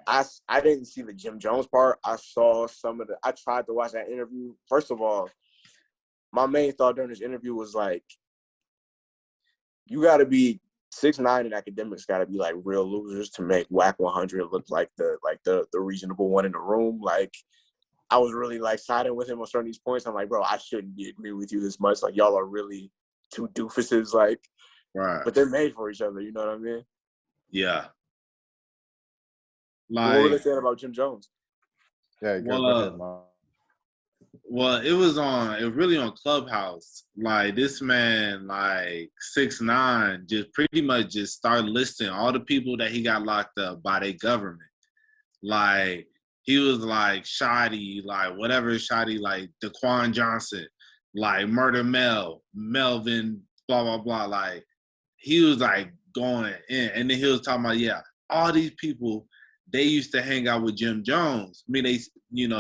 I didn't see the Jim Jones part. I saw I tried to watch that interview. First of all, my main thought during this interview was like, you gotta be 6ix9ine and academics gotta be like real losers to make Whack 100 look like the reasonable one in the room. Like I was really like siding with him on certain of these points. I'm like, bro, I shouldn't be agreeing with you this much. Like y'all are really two doofuses. Like, right. But they're made for each other. You know what I mean? Yeah. Like, what were they saying about Jim Jones? Yeah, go ahead, Mo. Well, it was really on Clubhouse. Like this man, like 6ix9ine, just pretty much just started listing all the people that he got locked up by their government. Like he was like Shoddy, like whatever Shoddy, like Daquan Johnson, like Murder Mel, Melvin, blah blah blah. Like he was like going in, and then he was talking about all these people. They used to hang out with Jim Jones. I mean,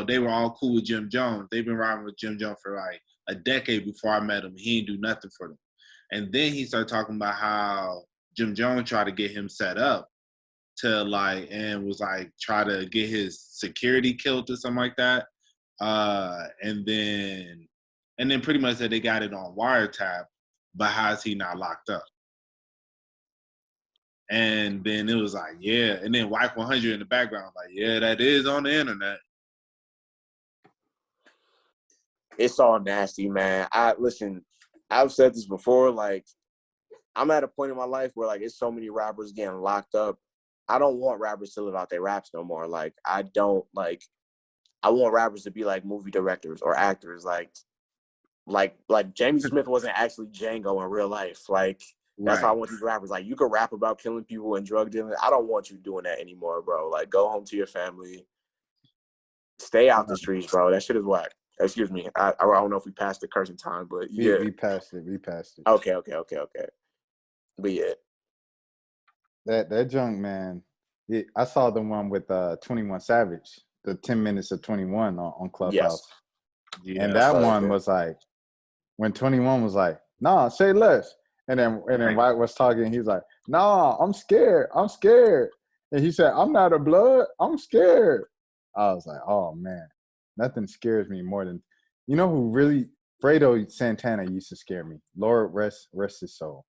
they were all cool with Jim Jones. They've been riding with Jim Jones for like a decade before I met him. He didn't do nothing for them. And then he started talking about how Jim Jones tried to get him set up to and was like, try to get his security killed or something like that. And then pretty much said they got it on wiretap, but how is he not locked up? And then it was like, yeah. And then Whack 100 in the background, like, yeah, that is on the internet. It's all nasty, man. Listen, I've said this before, like, I'm at a point in my life where, like, it's so many rappers getting locked up. I don't want rappers to live out their raps no more. Like, I want rappers to be, like, movie directors or actors. Like Jamie Smith wasn't actually Django in real life. Like, That's why I want these rappers. Like, you can rap about killing people and drug dealing. I don't want you doing that anymore, bro. Like, go home to your family. Stay out the streets, bro. That shit is whack. Excuse me. I don't know if we passed the cursing time, but yeah. We passed it. Okay. But yeah. That junk, man. I saw the one with 21 Savage, the 10 minutes of 21 on Clubhouse. Yes. And that one was like, when 21 was like, nah, say less. And then White was talking, he's like, nah, I'm scared. And he said, I'm not a blood, I'm scared. I was like, oh man, nothing scares me more than, you know who really, Fredo Santana used to scare me. Lord rest his soul.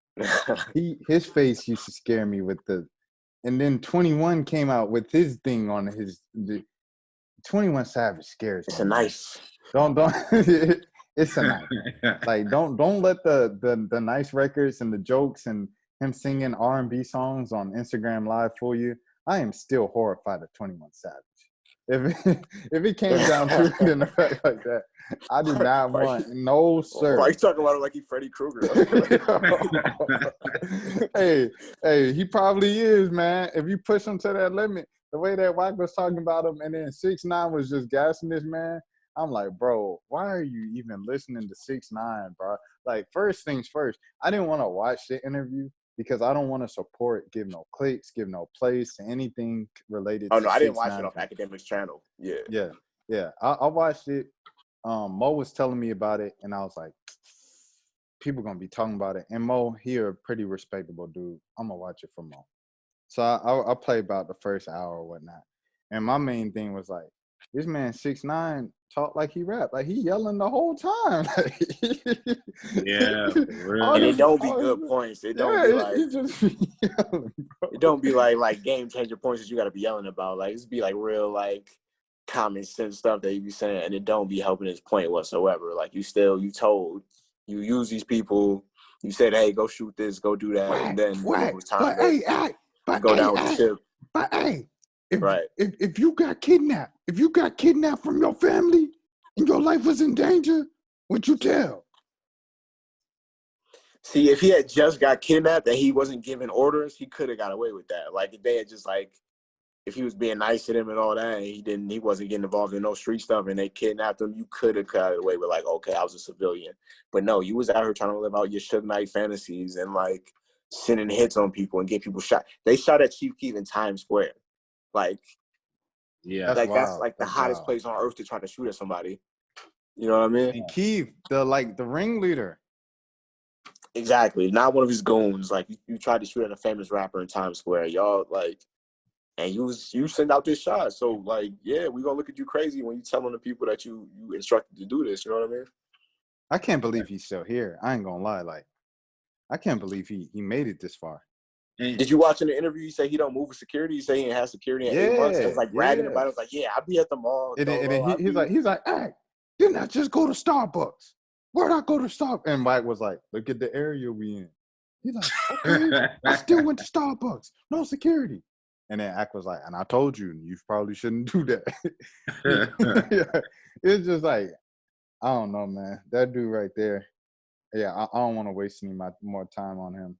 His face used to scare me with and then 21 came out with his thing on the 21 Savage scares me. It's a knife. Don't it's a knife. Like don't let the nice records and the jokes and him singing R&B songs on Instagram Live fool you. I am still horrified of 21 Savage. If it came down to it in effect like that, I do not want no sir. Why are you talking about it like he's Freddy Krueger? hey, he probably is, man. If you push him to that limit, the way that Wack was talking about him, and then 6ix9ine was just gassing this man, I'm like, bro, why are you even listening to 6ix9ine, bro? Like, first things first, I didn't want to watch the interview because I don't want to support, give no clicks, give no plays to anything related to 6ix9ine. I didn't watch it off Academic's channel. Yeah. I watched it. Mo was telling me about it, and I was like, people gonna be talking about it. And Mo, he a pretty respectable dude. I'm gonna watch it for Mo. So I played about the first hour or whatnot. And my main thing was like, this man 6ix9ine talk like he rap, like he yelling the whole time. Yeah, and it don't be good points. It don't be like it don't be like game changer points that you got to be yelling about. Like, it's be like real like common sense stuff that you be saying, and it don't be helping his point whatsoever. Like, you use these people. You said, hey, go shoot this, go do that, and then when it was time to go down with the ship. But hey. Right. If you got kidnapped from your family and your life was in danger, what'd you tell? See, if he had just got kidnapped and he wasn't giving orders, he could have got away with that. Like, if they had just like, if he was being nice to them and all that, and he wasn't getting involved in no street stuff, and they kidnapped him, you could have got away with like, okay, I was a civilian. But no, you was out here trying to live out your Suge Knight fantasies and like sending hits on people and get people shot. They shot at Chief Keef in Times Square. Like, yeah, that's like the hottest place on earth to try to shoot at somebody. You know what I mean? And Keith, the ringleader. Exactly. Not one of his goons. Like, you tried to shoot at a famous rapper in Times Square. Y'all like, and you send out this shot. So like, yeah, we gonna look at you crazy when you telling the people that you instructed to do this. You know what I mean? I can't believe he's still here. I ain't gonna lie. Like, I can't believe he made it this far. Did you watch in the interview? He said he don't move with security. He said he ain't had security in 8 months. It was like bragging about it. It was like, yeah, I'll be at the mall. And he's like, hey, didn't I just go to Starbucks? Where'd I go to Starbucks? And Mike was like, look at the area we in. He's like, okay, I still went to Starbucks. No security. And then Ack was like, and I told you probably shouldn't do that. Yeah, it's just like, I don't know, man. That dude right there. Yeah, I don't want to waste any more time on him.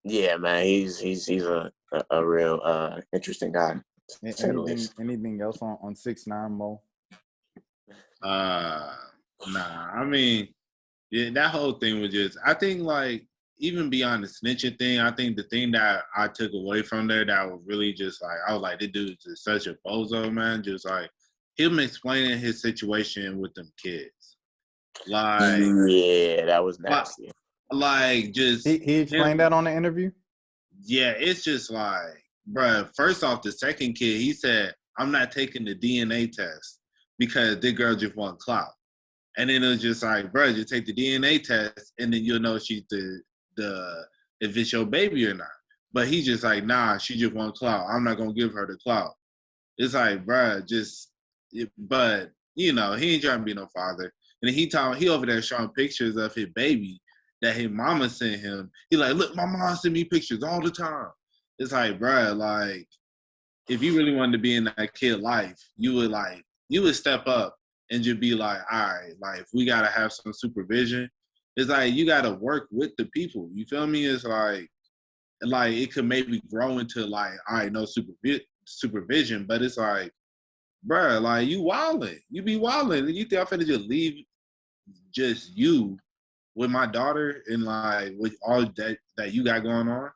Yeah, man, he's a real interesting guy. Anything else on 6ix9ine, Mo? Nah. I mean, yeah, that whole thing was just. I think like even beyond the snitching thing, I think the thing that I took away from there that was really just like I was like, this dude's just such a bozo, man. Just like him explaining his situation with them kids. Like, yeah, that was nasty. Like, just he explained that on the interview. Yeah, it's just like, bruh, first off, the second kid, he said, I'm not taking the DNA test because this girl just want clout. And then it was just like, bruh, just take the DNA test and then you'll know she's if it's your baby or not. But he just like, nah, she just want clout. I'm not going to give her the clout. It's like, bruh, but, you know, he ain't trying to be no father. And then he over there showing pictures of his baby that his mama sent him. He like, look, my mom sent me pictures all the time. It's like, bruh, like, if you really wanted to be in that kid life, you would step up and just be like, all right, like, if we gotta have some supervision, it's like you got to work with the people. You feel me? It's like it could maybe grow into like, all right, no supervision, but it's like, bruh, like you wildin'. You be wildin'. You think I'm finna just leave just you with my daughter and like with all that you got going on?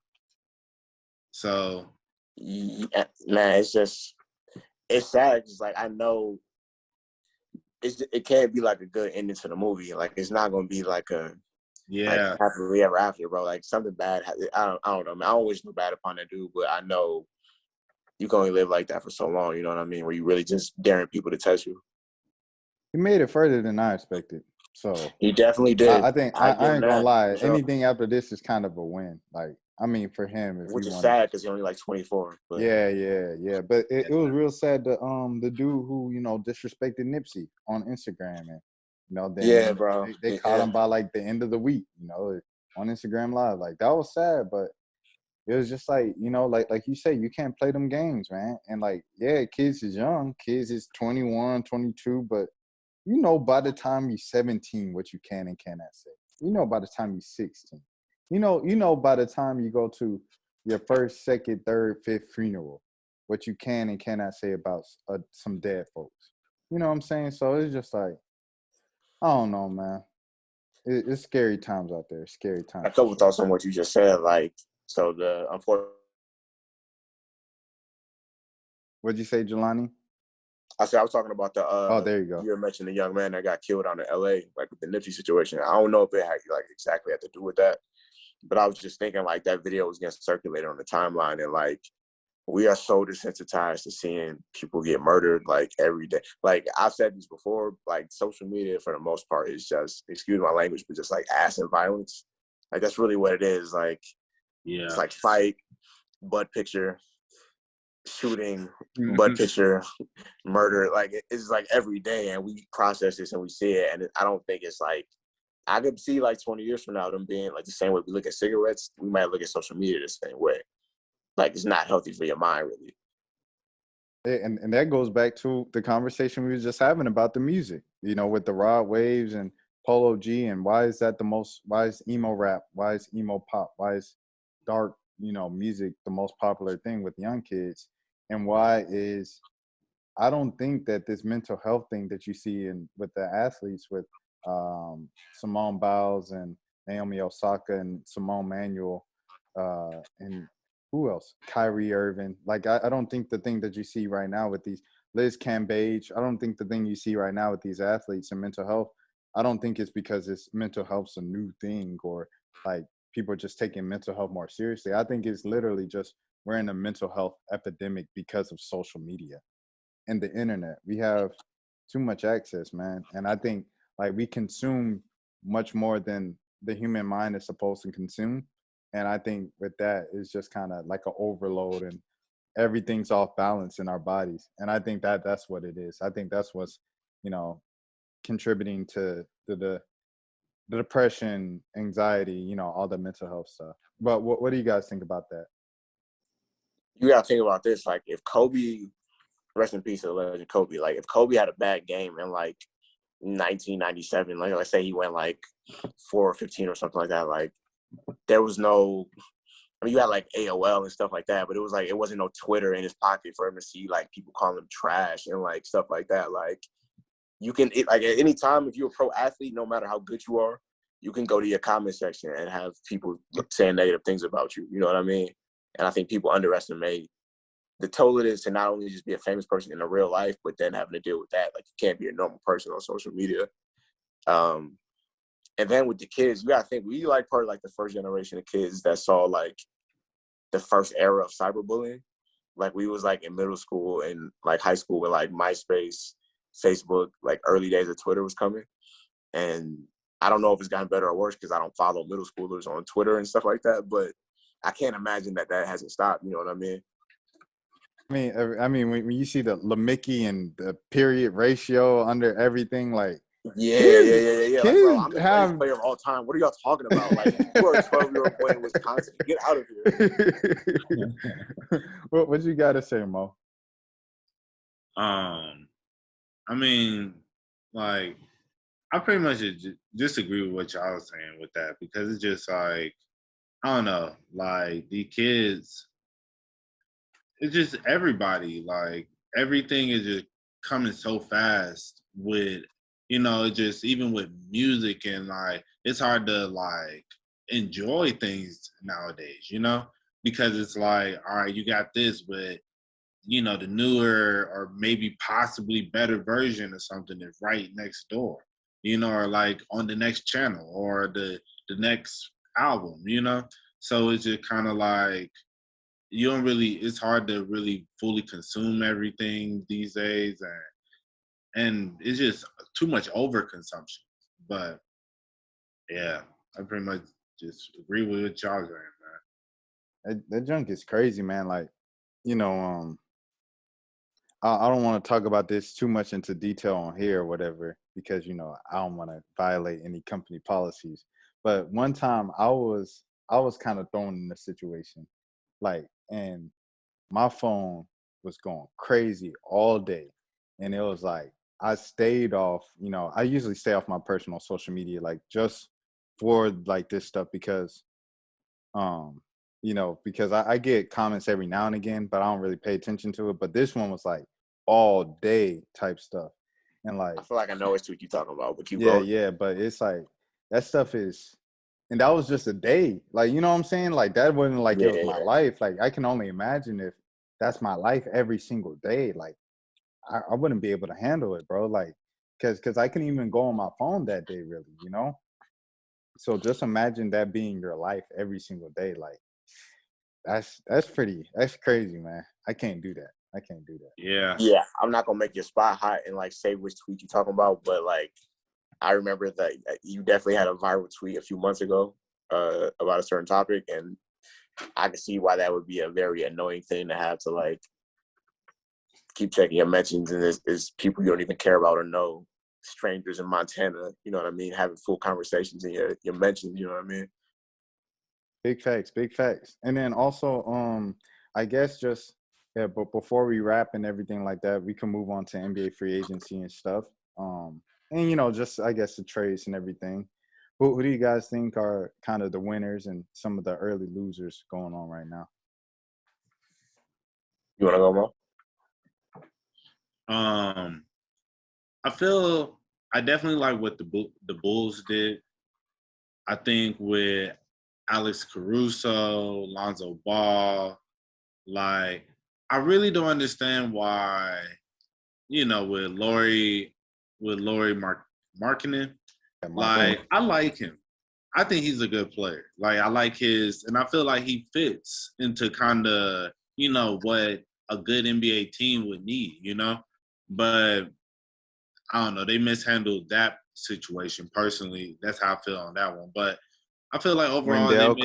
So, yeah, man, it's sad. It's like I know it can't be like a good ending to the movie. Like it's not gonna be like a happily ever after, bro. Like something bad. I don't know, man. I don't wish no bad upon that dude, but I know you can only live like that for so long. You know what I mean? Where you really just daring people to test you. He made it further than I expected. So he definitely did. I think I ain't gonna lie. Anything after this is kind of a win. Like, I mean, for him, if which he is wanted, sad because he's only like 24. But. Yeah. But it was real sad. The dude who disrespected Nipsey on Instagram, and then bro, they caught him by like the end of the week, on Instagram Live. Like that was sad, but it was just like like you say, you can't play them games, man. And like, kids is young, kids is 21, 22, but by the time you're 17 what you can and cannot say. By the time you're 16. By the time you go to your first, second, third, fifth funeral, what you can and cannot say about some dead folks. You know what I'm saying? So it's just like, I don't know, man. It's scary times out there. Scary times. A couple thoughts on what you just said. Like, so the unfortunate. What'd you say, Jelani? I said I was talking about the. Oh, there you go. You mentioned the young man that got killed out in L.A. like with the Nipsey situation. I don't know if it had like exactly had to do with that, but I was just thinking like that video was getting circulated on the timeline, and like we are so desensitized to seeing people get murdered like every day. Like I've said this before, like social media for the most part is just, excuse my language, but just like ass and violence. Like that's really what it is. Like it's like fight, butt picture, shooting, butt picture, murder. Like it's like every day, and we process this and we see it. And I don't think it's like, I could see like 20 years from now them being like the same way we look at cigarettes. We might look at social media the same way. Like it's not healthy for your mind, really. And that goes back to the conversation we were just having about the music, with the Rod Waves and Polo G, and why is emo rap, why is emo pop, why is dark, music the most popular thing with young kids, and why is, I don't think that this mental health thing that you see with the athletes, with Simone Biles and Naomi Osaka and Simone Manuel, and who else? Kyrie Irving. Like, I don't think the thing that you see right now with these Liz Cambage, I don't think the thing you see right now with these athletes and mental health, I don't think it's because mental health's a new thing, or like people are just taking mental health more seriously. I think it's literally just we're in a mental health epidemic because of social media and the internet. We have too much access, man. And I think like we consume much more than the human mind is supposed to consume. And I think with that, it's just kind of like an overload, and everything's off balance in our bodies. And I think that's what it is. I think that's what's, contributing to the depression, anxiety, all the mental health stuff. But what do you guys think about that? You got to think about this. Like if Kobe, rest in peace to the legend Kobe, like if Kobe had a bad game in like 1997, like let's say he went like 4 or 15 or something like that, like there was no, I mean, you had like AOL and stuff like that, but it was like, it wasn't no Twitter in his pocket for him to see like people calling him trash and like stuff like that. Like you can, like at any time, if you're a pro athlete, no matter how good you are, you can go to your comment section and have people saying negative things about you. You know what I mean? And I think people underestimate the toll it is to not only just be a famous person in the real life, but then having to deal with that. Like you can't be a normal person on social media. And then with the kids, you gotta think, we like part of like the first generation of kids that saw like the first era of cyberbullying. Like we was like in middle school and like high school with like MySpace, Facebook, like early days of Twitter was coming. And I don't know if it's gotten better or worse because I don't follow middle schoolers on Twitter and stuff like that, but I can't imagine that hasn't stopped. You know what I mean? I mean, when you see the Lamicki and the period ratio under everything, like yeah. Kids Like, bro, I'm the greatest have... player of all time. What are y'all talking about? Like, you are a 12-year-old boy in Wisconsin. Get out of here. What you got to say, Mo? I mean, like, I pretty much just agree with what y'all was saying with that because it's just like I don't know, like the kids, it's just everybody, like everything is just coming so fast with, just even with music and like it's hard to like enjoy things nowadays, because it's like, all right, you got this, but the newer or maybe possibly better version of something is right next door, or like on the next channel or the next album, So it's just kind of like it's hard to really fully consume everything these days, and it's just too much overconsumption. But yeah, I pretty much just agree with what y'all saying, man. That junk is crazy, man. Like, I don't want to talk about this too much into detail on here or whatever, because, I don't want to violate any company policies. But one time I was kind of thrown in a situation, like, and my phone was going crazy all day. And it was like, I stayed off, I usually stay off my personal social media, like just for like this stuff because, because I get comments every now and again, but I don't really pay attention to it. But this one was like all day type stuff. And like, I feel like I know what you're talking about, but keep yeah, going. yeah. But it's like, that stuff is, and that was just a day. Like, you know what I'm saying? Like, that wasn't like it was my life. Like, I can only imagine if that's my life every single day. Like, I wouldn't be able to handle it, bro. Like, because I couldn't even go on my phone that day, really, So just imagine that being your life every single day. Like, that's crazy, man. I can't do that. I can't do that. Yeah. I'm not gonna make your spot hot and like say which tweet you're talking about, but like I remember that you definitely had a viral tweet a few months ago about a certain topic, and I can see why that would be a very annoying thing to have to like keep checking your mentions, and there's people you don't even care about or know, strangers in Montana, you know what I mean, having full conversations in your mentions, you know what I mean? Big facts, big facts. And then also, I guess just, yeah, but before we wrap and everything like that, we can move on to NBA free agency and stuff. And just I guess the trades and everything. Who do you guys think are kind of the winners and some of the early losers going on right now? You want to go, Mo? I definitely like what the Bulls did. I think with Alex Caruso, Lonzo Ball, like I really don't understand why, with Laurie Markkinen, like I like him. I think he's a good player. Like I like and I feel like he fits into kind of, what a good NBA team would need, But I don't know. They mishandled that situation personally. That's how I feel on that one. But I feel like overall, Wendell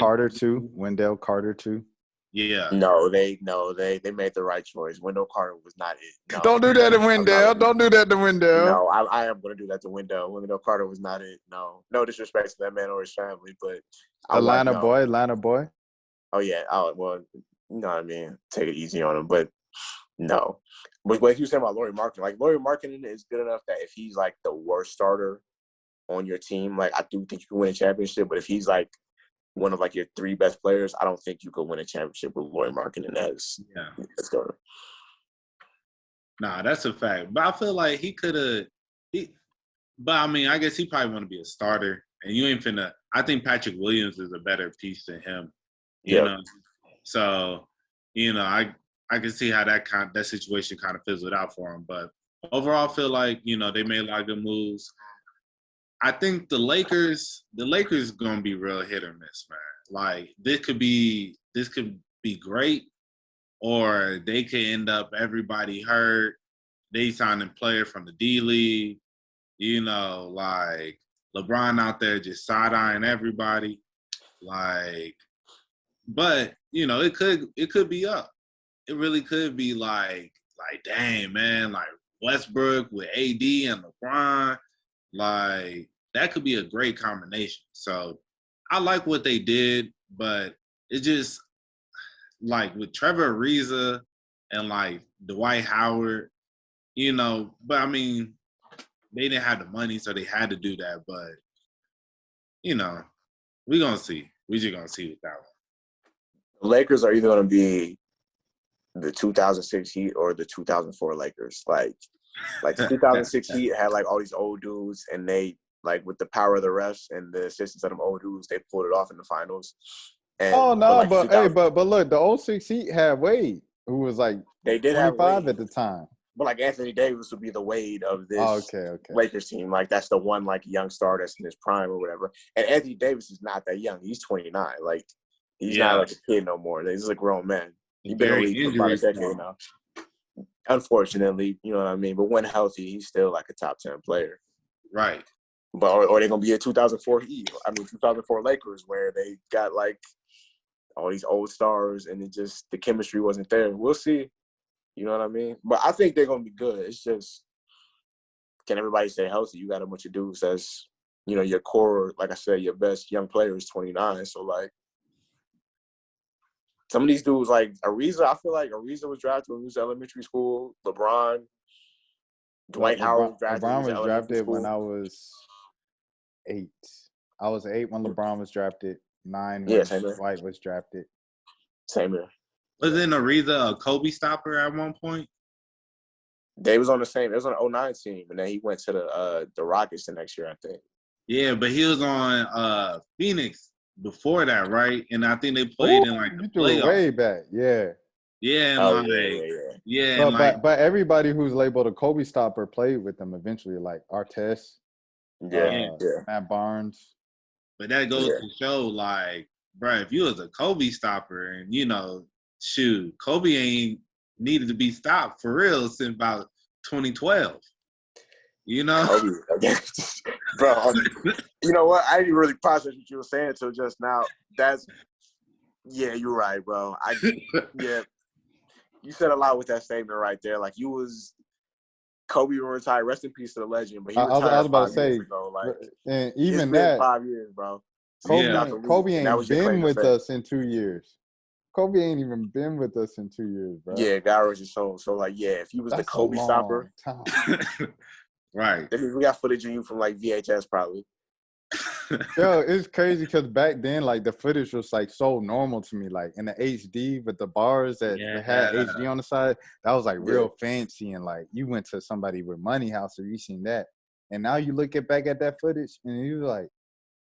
Carter too. Yeah. No, they made the right choice. Wendell Carter was not it. No. Don't do that to Wendell. Don't do that to Wendell. No, I am going to do that to Wendell. Wendell Carter was not it. No disrespect to that man or his family, but Atlanta boy. Oh yeah. Well, you know what I mean. Take it easy on him, but no. But what you saying about Laurie Markkinen, like Laurie Markkinen is good enough that if he's like the worst starter on your team, like I do think you can win a championship. But if he's like one of like your three best players, I don't think you could win a championship with Laurie Markkinen as starter. Nah, that's a fact. But I feel like he could have. But I mean, I guess he probably want to be a starter, and you ain't finna. I think Patrick Williams is a better piece than him. You know, so I can see how that situation kind of fizzled out for him. But overall, I feel like they made a lot of good moves. I think the Lakers gonna be real hit or miss, man. Like this could be great, or they could end up everybody hurt. They signed a player from the D League, like LeBron out there just side-eyeing everybody. Like, but it could be up. It really could be like dang, man, like Westbrook with AD and LeBron, like that could be a great combination. So I like what they did, but it just like with Trevor Ariza and like Dwight Howard, but I mean, they didn't have the money, so they had to do that. But you know, we gonna see. We just gonna see with that one. The Lakers are either gonna be the 2006 Heat or the 2004 Lakers. Like the 2006 Heat had like all these old dudes, and they like with the power of the refs and the assistance of them old dudes, they pulled it off in the finals. And, oh no, but look, the 06 Heat had Wade, who was like they did 25 have at the time. But like Anthony Davis would be the Wade of this Okay. Lakers team. Like that's the one like young star that's in his prime or whatever. And Anthony Davis is not that young. He's 29. Like he's not like a kid no more. He's a grown man. He's been in the league for about a decade now. Unfortunately, you know what I mean. But when healthy, he's still like a top 10 player. Right. But or they're gonna be a 2004 Lakers where they got like all these old stars and the chemistry wasn't there. We'll see. You know what I mean? But I think they're going to be good. It's just, can everybody stay healthy? You got a bunch of dudes that's, you know, your core, like I said, your best young player is 29. So, like, some of these dudes, like Ariza, I feel like Ariza was drafted when he was in elementary school. LeBron, Dwight Howard was drafted when I was 8. I was 8 when LeBron was drafted, 9 when Dwight was drafted. Same here. Wasn't Ariza a Kobe stopper at one point? They was on the same. It was on the 09 team, and then he went to the Rockets the next year, I think. Yeah, but he was on Phoenix before that, right? And I think they played in like the playoffs. Way back, yeah. Yeah, and but everybody who's labeled a Kobe stopper played with them eventually, like Artest, Matt Barnes. But that goes to show, like, bro, if you was a Kobe stopper, and you know, shoot, Kobe ain't needed to be stopped for real since about 2012. You know, Kobe, bro. You know what? I didn't really process what you were saying until just now. You're right, bro. You said a lot with that statement right there. Like you was Kobe retired. Rest in peace to the legend. But he retired I was about to 5 say, years ago. Like, and even it's that been 5 years, bro. Kobe ain't been with us in 2 years. Kobe ain't even been with us in 2 years, bro. Yeah, God rest his soul. So like, if he was the Kobe stopper, right? Then we got footage of you from like VHS probably. Yo, it's crazy because back then, like the footage was like so normal to me, like in the HD with the bars that had HD on the side. That was like real fancy, and like you went to somebody with money house or you seen that, and now you look back at that footage and you like,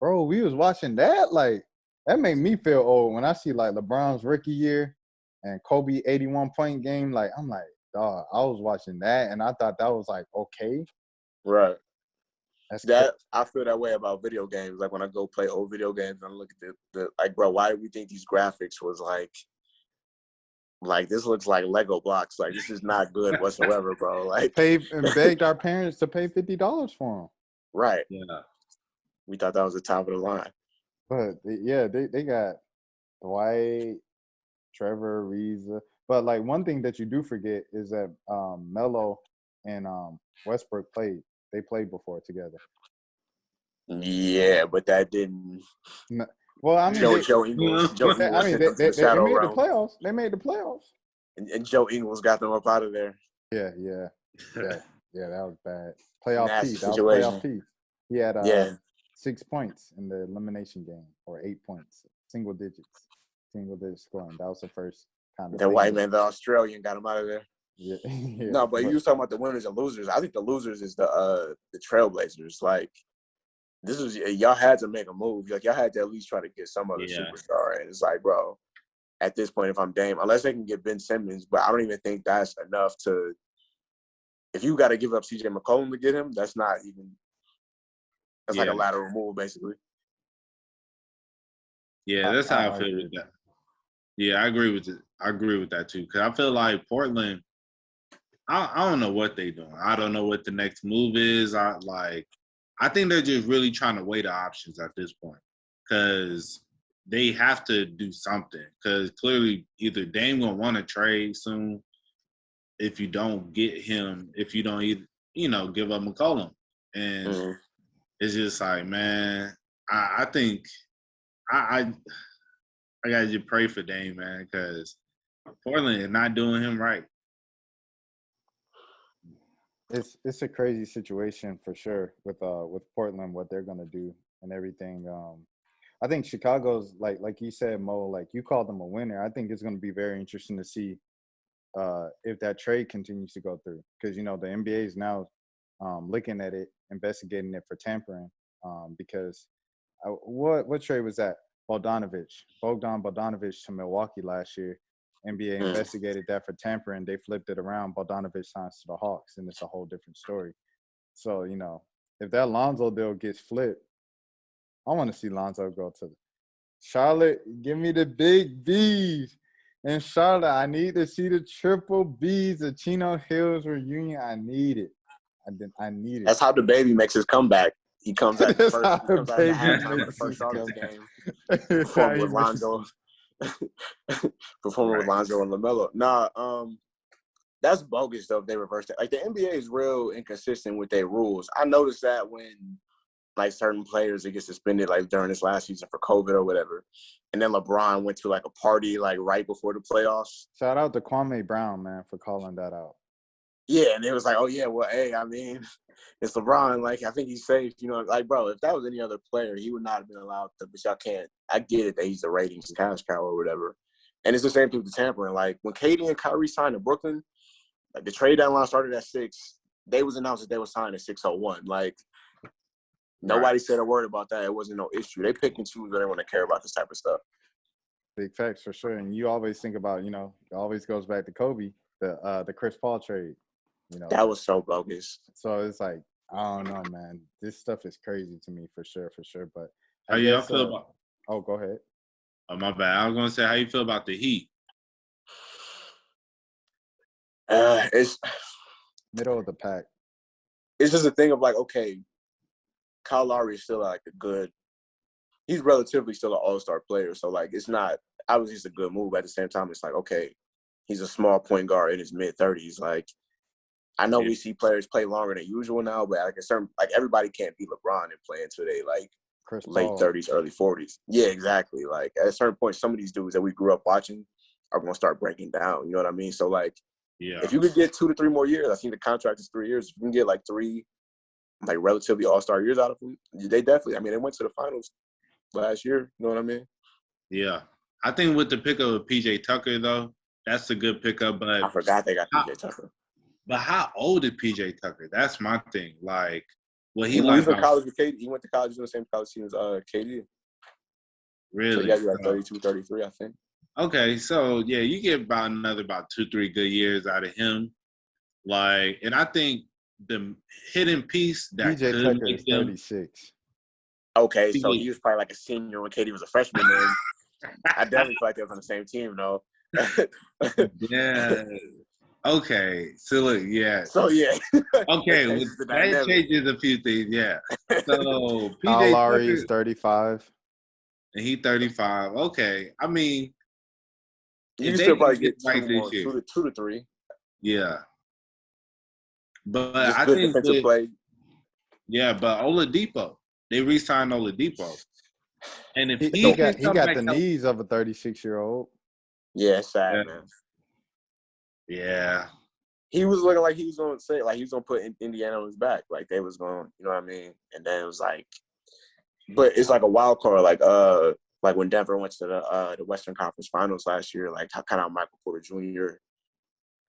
bro, we was watching that. Like that made me feel old when I see like LeBron's rookie year and Kobe 81-point game. Like I'm like, dog, I was watching that and I thought that was like okay. Right. I feel that way about video games. Like when I go play old video games and I look at the like, bro, why do we think these graphics was like this looks like Lego blocks? Like this is not good whatsoever, bro. Like begged our parents to pay $50 for them. Right. Yeah. We thought that was the top of the line. But they got Dwight, Trevor, Ariza. But like one thing that you do forget is that Melo and Westbrook played. They played before together. Yeah, but that didn't. No. Well, I mean, Joe Ingles. I mean, they made the playoffs. They made the playoffs. And Joe Ingles got them up out of there. Yeah, that was bad. Playoff Nasty P. That was situation. playoff P. He had 6 points in the elimination game, or 8 points, single digit scoring. That was the first kind of. The white man, the Australian, got him out of there. Yeah. No, but you was talking about the winners and losers. I think the losers is the Trailblazers. Like this was y'all had to make a move. Like y'all had to at least try to get some other superstar. And it's like, bro, at this point, if I'm Dame, unless they can get Ben Simmons, but I don't even think that's enough to. If you got to give up CJ McCollum to get him, that's not even. That's like a lateral move, basically. Yeah, that's how I feel with that. Yeah, I agree with it. I agree with that too. Cause I feel like Portland. I don't know what they're doing. I don't know what the next move is. I think they're just really trying to weigh the options at this point. Cause they have to do something. Cause clearly either Dame gonna want to trade soon. If you don't get him, if you don't give up McCollum, and it's just like, man, I think I gotta just pray for Dame, man, because Portland is not doing him right. It's a crazy situation for sure with Portland, what they're gonna do and everything. I think Chicago's like you said, Mo, like you called them a winner. I think it's gonna be very interesting to see if that trade continues to go through, because the NBA is now looking at it, investigating it for tampering, because what trade was that? Bogdan Bogdanovich to Milwaukee last year. NBA investigated that for tampering. They flipped it around. Bogdanovich signs to the Hawks, and it's a whole different story. So if that Lonzo deal gets flipped, I want to see Lonzo go to Charlotte. Give me the big B's. In Charlotte, I need to see the triple B's, the Chino Hills reunion. I need it. I need it. That's how the baby makes his comeback. He comes at the first. He comes at the halftime of the makes first his Charlotte comeback. game. Performing with Lonzo. Performing with Lonzo and LaMelo. Nah, that's bogus though if they reverse it. Like the NBA is real inconsistent with their rules. I noticed that when like certain players that get suspended like during this last season for COVID or whatever. And then LeBron went to like a party like right before the playoffs. Shout out to Kwame Brown, man, for calling that out. Yeah, and it was like, oh yeah, well, hey, I mean, it's LeBron. Like, I think he's safe. Like, bro, if that was any other player, he would not have been allowed to. But y'all can't. I get it that he's the ratings cash cow or whatever. And it's the same thing with the tampering. Like when KD and Kyrie signed to Brooklyn, like the trade deadline started at 6. They was announced that they were signed at 6:01. Like nobody said a word about that. It wasn't no issue. They pick and choose when they want to care about this type of stuff. Big facts for sure. And you always think about, it always goes back to Kobe, the Chris Paul trade. That was so bogus. So it's like, I don't know, man. This stuff is crazy to me for sure. But how y'all feel about? Oh, go ahead. Oh, my bad. I was gonna say, how you feel about the Heat? It's middle of the pack. It's just a thing of like, okay, Kyle Lowry is still like he's relatively still an all-star player. So like, it's not, obviously it's a good move. At the same time, it's like, okay, he's a small point guard in his mid-30s. Like, I know we see players play longer than usual now, but like everybody can't be LeBron and play until they like late 30s, early 40s. Yeah, exactly. Like at a certain point, some of these dudes that we grew up watching are going to start breaking down. You know what I mean? So like, if you could get 2 to 3 more years, I think the contract is 3 years. If you can get like 3 like relatively all-star years out of them, they definitely, I mean, they went to the finals last year. You know what I mean? Yeah. I think with the pickup of PJ Tucker, though, that's a good pickup. But I forgot they got PJ Tucker. But how old is PJ Tucker? That's my thing. Like, he went to college with KD. He went to college in the same college team as KD. Really? So he got to be like 32, 33, I think. Okay, so yeah, you get about 2-3 good years out of him. Like, and I think the hidden piece that PJ could Tucker make is them, 36. Okay, so he was probably like a senior when KD was a freshman. Then I definitely feel like they was on the same team, though. Yeah. Okay. So look, yeah. So yeah. Okay, that changes a few things. Yeah. So PJ Lowry Tucker is 35, and he 35. Okay, I mean, you can still probably get 2 to 3. Yeah. But just I good think defensive play. Yeah, but Oladipo, they re-signed Oladipo, and if he got the knees of a 36-year-old. Yeah, it's sad, man. Yeah. He was looking like he was going to say, like, he was going to put Indiana on his back. Like, they was going, you know what I mean? And then it was like, but it's like a wild card. Like when Denver went to the Western Conference Finals last year, like, kind of Michael Porter Jr.,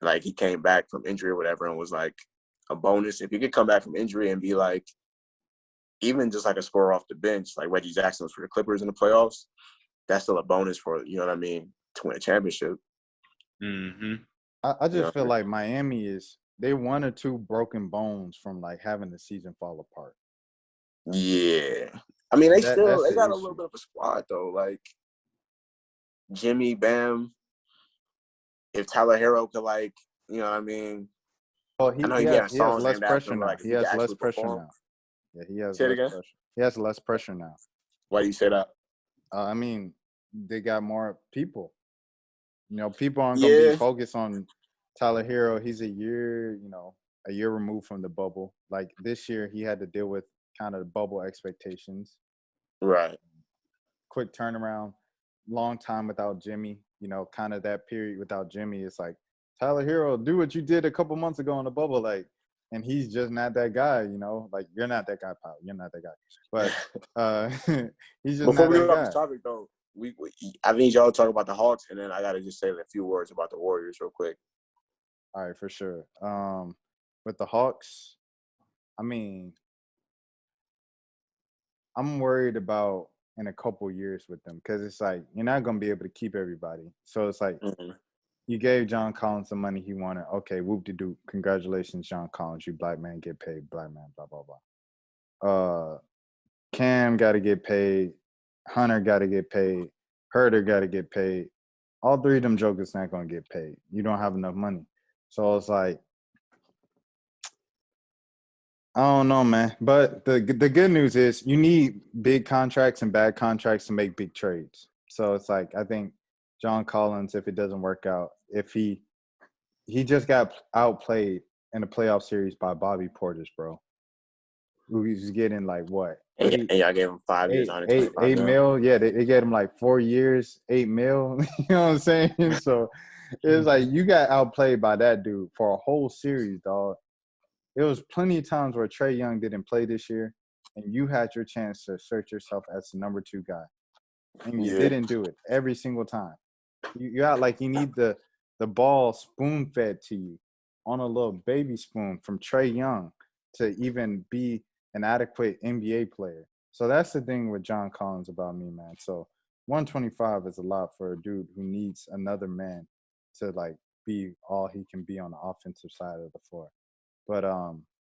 like, he came back from injury or whatever and was like a bonus. If he could come back from injury and be like, even just like a scorer off the bench, like Reggie Jackson was for the Clippers in the playoffs, that's still a bonus for, you know what I mean, to win a championship. Mm-hmm. I just feel like Miami they 1 or 2 broken bones from like having the season fall apart. Yeah. I mean, they got a little bit of a squad though. Like Jimmy, Bam. If Tyler Hero could, like, you know what I mean? Well, he has less pressure now. He has less pressure now. Yeah, he has less pressure. He has less pressure now. Why do you say that? I mean, they got more people. People aren't going to be focused on Tyler Hero. He's a year removed from the bubble. Like this year, he had to deal with kind of the bubble expectations. Right. Quick turnaround, long time without Jimmy. Kind of that period without Jimmy. It's like, Tyler Hero, do what you did a couple months ago in the bubble. Like, and he's just not that guy, you know. Like you're not that guy, pal. You're not that guy. But he's just Before not we that get off this guy. topic, though, I need y'all to talk about the Hawks, and then I gotta just say a few words about the Warriors real quick. All right, for sure. With the Hawks, I mean, I'm worried about in a couple years with them because it's like you're not gonna be able to keep everybody. So it's like you gave John Collins the money he wanted. Okay, whoop de doop. Congratulations, John Collins. You black man get paid. Black man, blah blah blah. Cam got to get paid. Hunter got to get paid. Herter got to get paid. All three of them jokers not gonna get paid. You don't have enough money. So it's like, I don't know, man. But the good news is you need big contracts and bad contracts to make big trades. So it's like I think John Collins, if it doesn't work out, if he just got outplayed in a playoff series by Bobby Portis, bro. Who's getting like what? And y'all gave him 5 years, 125 8 mil. Yeah, they gave him like 4 years, 8 mil. You know what I'm saying? So it's like you got outplayed by that dude for a whole series, dog. There was plenty of times where Trae Young didn't play this year, and you had your chance to assert yourself as the number 2 guy, and you didn't do it every single time. You got like you need the ball spoon fed to you on a little baby spoon from Trae Young to even be an adequate NBA player. So that's the thing with John Collins about me, man. So 125 is a lot for a dude who needs another man to like be all he can be on the offensive side of the floor. But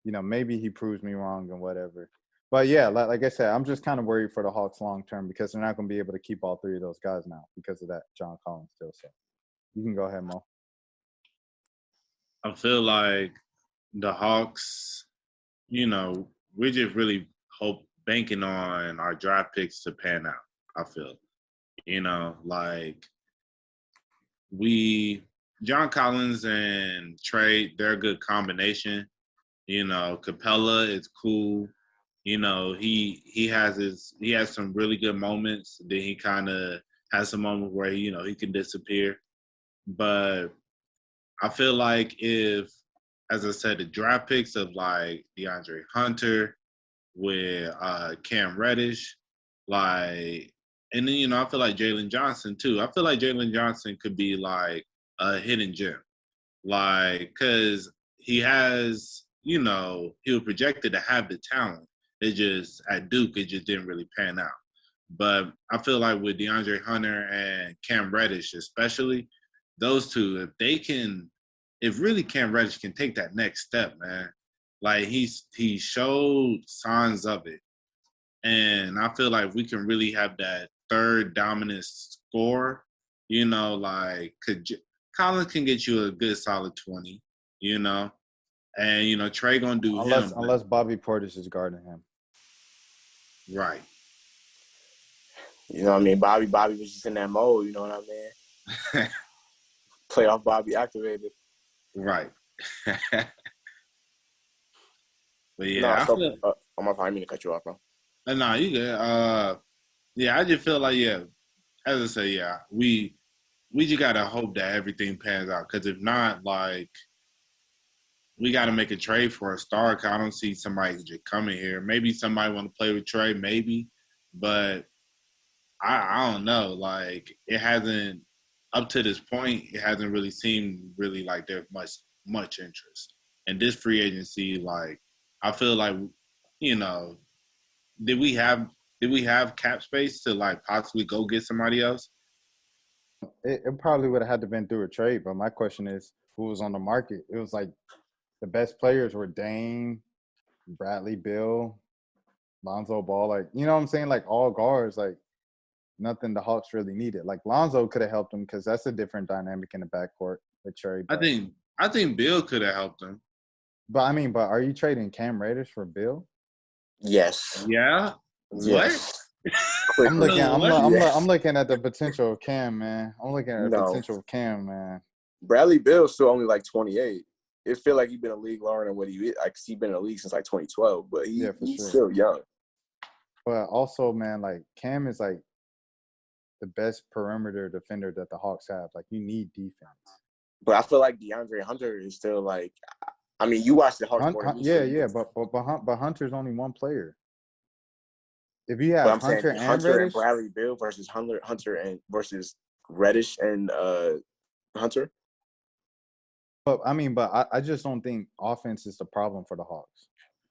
you know, maybe he proves me wrong and whatever. But yeah, like I said, I'm just kind of worried for the Hawks long term because they're not going to be able to keep all 3 of those guys now because of that John Collins deal. So you can go ahead, Mo. I feel like the Hawks, you know, we're just really banking on our draft picks to pan out. I feel, you know, like John Collins and Trey, they're a good combination. You know, Capella is cool. You know, he has some really good moments. Then he kind of has some moments where he can disappear. But I feel like if, as I said, the draft picks of like DeAndre Hunter with Cam Reddish, like, and then I feel like Jalen Johnson too. I feel like Jalen Johnson could be like a hidden gem, like because he has, he was projected to have the talent. It just at Duke, it just didn't really pan out. But I feel like with DeAndre Hunter and Cam Reddish, especially those two, if really Cam Reddish can take that next step, man, like he showed signs of it, and I feel like we can really have that third dominant scorer. Like Collins can get you a good solid 20, and Trey gonna do him unless Bobby Portis is guarding him. Right. You know what I mean? Bobby was just in that mode, you know what I mean? Playoff Bobby activated. Right. But yeah, I'm not I mean to cut you off, bro. No, you good. Yeah, I just feel like, as I say, we just gotta hope that everything pans out. Because if not, like, we gotta make a trade for a star. Cause I don't see somebody just coming here. Maybe somebody want to play with Trey, maybe, but I don't know. Like, it hasn't up to this point. It hasn't really seemed really like there's much interest. And this free agency, like, I feel like, did we have cap space to like possibly go get somebody else? It probably would have had to been through a trade, but my question is, who was on the market? It was like the best players were Dame, Bradley Beal, Lonzo Ball. Like, you know what I'm saying? Like all guards, like nothing the Hawks really needed. Like Lonzo could have helped them because that's a different dynamic in the backcourt with Trey. I think Bill could have helped them. But are you trading Cam Reddish for Bill? Yes. Yeah. Yes. What? I'm looking at the potential of Cam, man. I'm looking at the potential of Cam, man. Bradley Beal's still only like 28. It feel like he's been in the league longer than what he is. Like he's been in the league since like 2012, but he's still young. But also, man, like Cam is like the best perimeter defender that the Hawks have. Like you need defense. But I feel like DeAndre Hunter is still like I mean, you watched the Hawks more than me. Yeah, but Hunter's only one player. If you have But I'm saying Hunter and Hunter Reddish, and Bradley Beal versus Hunter and versus Reddish and Hunter. but I just don't think offense is the problem for the Hawks.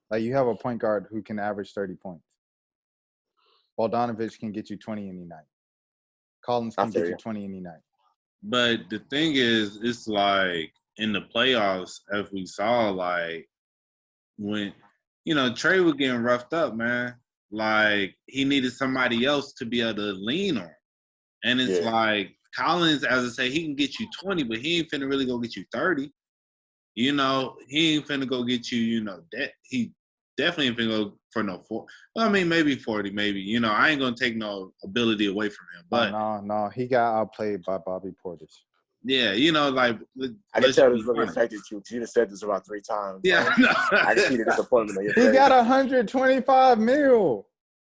Like, you have a point guard who can average 30 points. Bogdanovich can get you 20 any night. Collins can get you 20 any night. But the thing is, it's like in the playoffs, as we saw, like when Trey was getting roughed up, man. Like he needed somebody else to be able to lean on, and it's like Collins, as I say, he can get you 20, but he ain't finna really go get you 30. He ain't finna go get you. He definitely ain't finna go for no 4. Well, I mean, maybe 40, maybe. I ain't gonna take no ability away from him. But no, he got outplayed by Bobby Portis. Yeah, like I can tell this really affected you. You just said this about 3 times. Yeah, I can see the disappointment on your face. He got $125 million.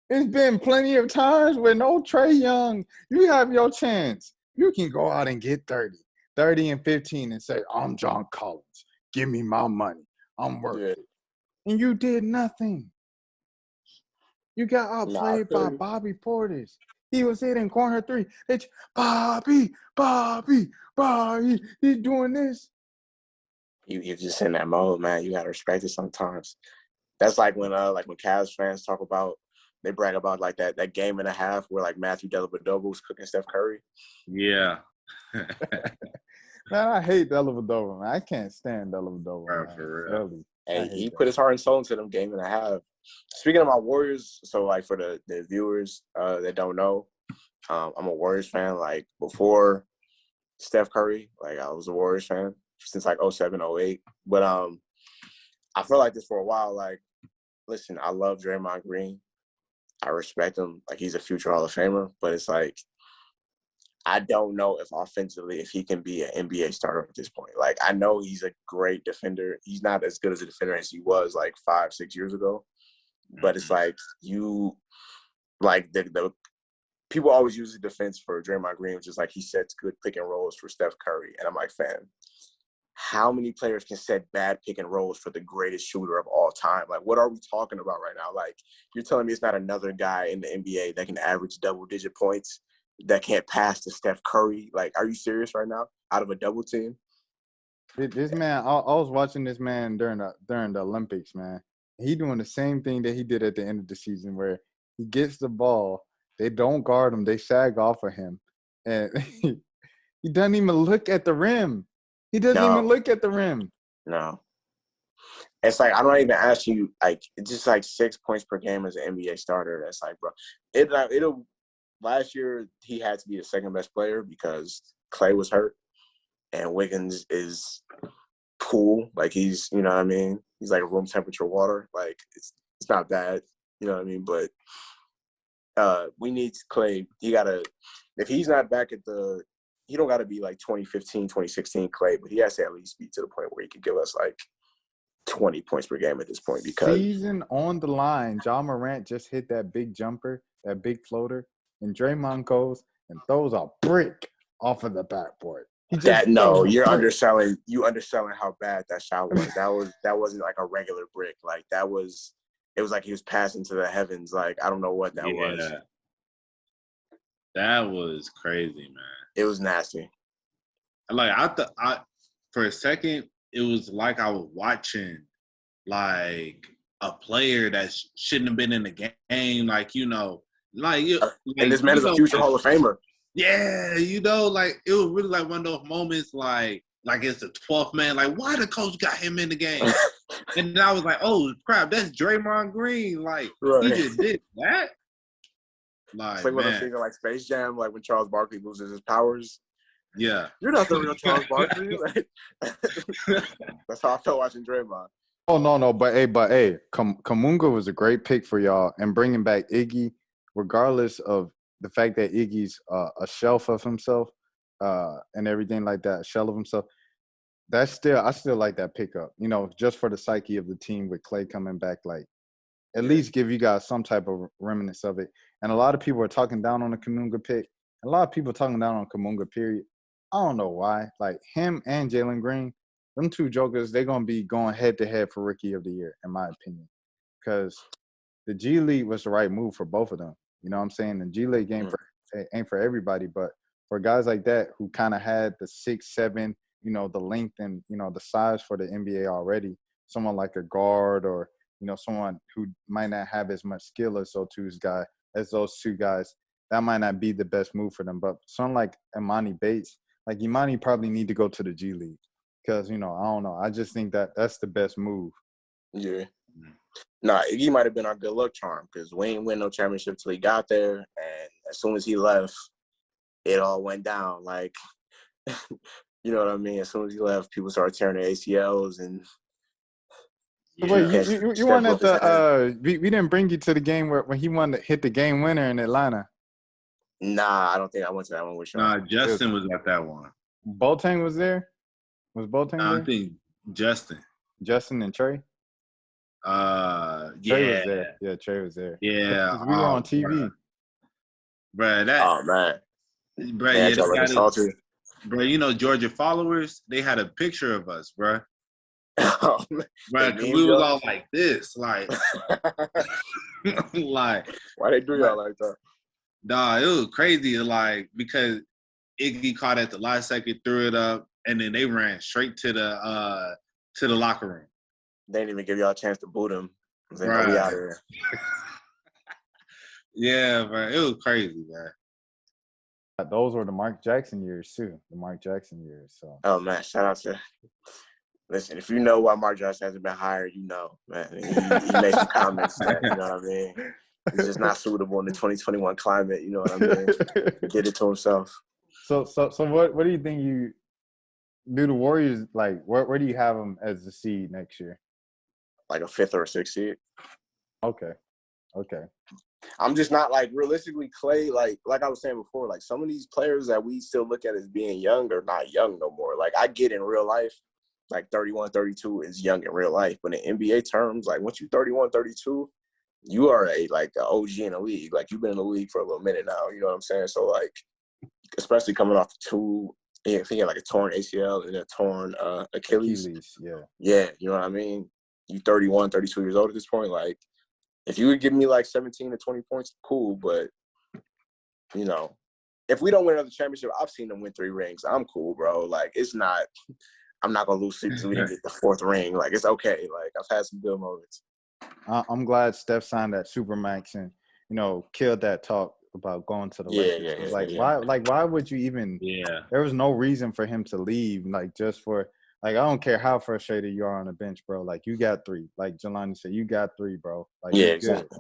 It's been plenty of times with no Trae Young. You have your chance. You can go out and get 30 and 15 and say, I'm John Collins. Give me my money. I'm worth it. And you did nothing. You got outplayed by Bobby Portis. He was hitting corner 3. Bobby, he's doing this. You're just in that mode, man. You gotta respect it sometimes. That's like when Cavs fans talk about, they brag about like that game and a half where like Matthew Dellavedova was cooking Steph Curry. Yeah. Man, I hate Dellavedova, man. I can't stand Dellavedova. For real. Really. Hey, he put his heart and soul into them game and a half. Speaking of my Warriors, so like for the viewers that don't know, I'm a Warriors fan. Like before Steph Curry, like I was a Warriors fan since like 07, 08. But I felt like this for a while. Like, listen, I love Draymond Green. I respect him. Like he's a future Hall of Famer. But it's like, I don't know if offensively, if he can be an NBA starter at this point. Like, I know he's a great defender. He's not as good as a defender as he was like 5-6 years ago. But it's like the people always use the defense for Draymond Green, which is like he sets good pick and rolls for Steph Curry. And I'm like, fam, how many players can set bad pick and rolls for the greatest shooter of all time? Like, what are we talking about right now? Like, you're telling me it's not another guy in the NBA that can average double-digit points that can't pass to Steph Curry? Like, are you serious right now? Out of a double team? This man, I was watching this man during the Olympics, man. He doing the same thing that he did at the end of the season where he gets the ball, they don't guard him, they sag off of him, and he doesn't even look at the rim. He doesn't even look at the rim. No. It's like, I'm not even asking you, like, it's just like 6 points per game as an NBA starter. That's like, bro, it'll last year he had to be the second best player because Clay was hurt and Wiggins is cool. Like he's, you know what I mean? He's like room temperature water. Like it's not bad, you know what I mean? But we need Clay. If he's not back he don't got to be like 2015, 2016 Clay, but he has to at least be to the point where he could give us like 20 points per game at this point. Because season on the line, John Morant just hit that big jumper, that big floater, and Draymond goes and throws a brick off of the backboard. You're underselling. You underselling how bad that shot was. That wasn't like a regular brick. Like it was like he was passing to the heavens. Like I don't know what that was. That was crazy, man. It was nasty. Like I for a second, it was like I was watching like a player that shouldn't have been in the game. Like and this man is a future Hall of Famer. Yeah, like it was really like one of those moments like it's the 12th man. Like, why the coach got him in the game? And then I was like, oh crap, that's Draymond Green. Like he just did that. Like, it's like when I'm thinking like Space Jam, like when Charles Barkley loses his powers. Yeah. You're not the real Charles Barkley. Like, that's how I felt watching Draymond. Oh no, but hey, Kuminga was a great pick for y'all, and bringing back Iggy, regardless of the fact that Iggy's a shelf of himself and everything like that, a shell of himself. I still like that pickup. Just for the psyche of the team with Clay coming back, like at least give you guys some type of remnants of it. And a lot of people are talking down on the Kuminga pick. A lot of people talking down on Kuminga, period. I don't know why. Like him and Jalen Green, them two jokers, they're gonna be going head to head for Rookie of the Year, in my opinion, because the G League was the right move for both of them. You know what I'm saying? The G League ain't for everybody, but for guys like that who kind of had the 6'7", the length and the size for the NBA already, someone like a guard or someone who might not have as much skill as those two guys, that might not be the best move for them. But someone like Imani Bates, like Imani probably need to go to the G League because I don't know. I just think that's the best move. Yeah. Nah, he might have been our good luck charm because we ain't win no championship till he got there, and as soon as he left, it all went down. Like, you know what I mean? As soon as he left, people started tearing their ACLs and. Wait, you weren't at the we didn't bring you to the game when he wanted to hit the game winner in Atlanta. Nah, I don't think I went to that one with you. Nah, Justin was at that one. Boateng was there? Was Boateng there? I think Justin and Trey? Trey was there. Yeah, Trey was there. Yeah. We were on TV. Bro, oh, man. Bro, Georgia followers, they had a picture of us, bro. Oh, bro, we was all like this, like, like. Why they do y'all like that? Nah, it was crazy, like, because Iggy caught at the last second, threw it up, and then they ran straight to the locker room. They didn't even give y'all a chance to boot him. They right. We out here. Yeah, bro, it was crazy, man. Those were the Mark Jackson years too. The Mark Jackson years. So. Oh man, shout out to. Listen, if you know why Mark Jackson hasn't been hired, man. He made some comments that, you know what I mean? He's just not suitable in the 2021 climate, you know what I mean? Get it to himself. So what do you think do the Warriors, like, where do you have them as the seed next year? Like a 5th or a 6th seed. Okay. I'm just not, like, realistically, Clay, like I was saying before, like, some of these players that we still look at as being young are not young no more. Like, I get in real life, like 31, 32 is young in real life. But in NBA terms, like once you're 31, 32, you are an OG in the league. Like you've been in the league for a little minute now. You know what I'm saying? So like, especially coming off thinking like a torn ACL and a torn Achilles. Yeah, you know what I mean? You 31, 32 years old at this point. Like if you would give me like 17 to 20 points, cool. But, if we don't win another championship, I've seen them win 3 rings. I'm cool, bro. Like I'm not going to lose sleep until we get the 4th ring. Like, it's okay. Like, I've had some good moments. I'm glad Steph signed that Supermax and, killed that talk about going to the Lakers. Why would you even – there was no reason for him to leave, like, just for – like, I don't care how frustrated you are on the bench, bro. Like, you got 3. Like Jelani said, you got 3, bro. Like, yeah, exactly.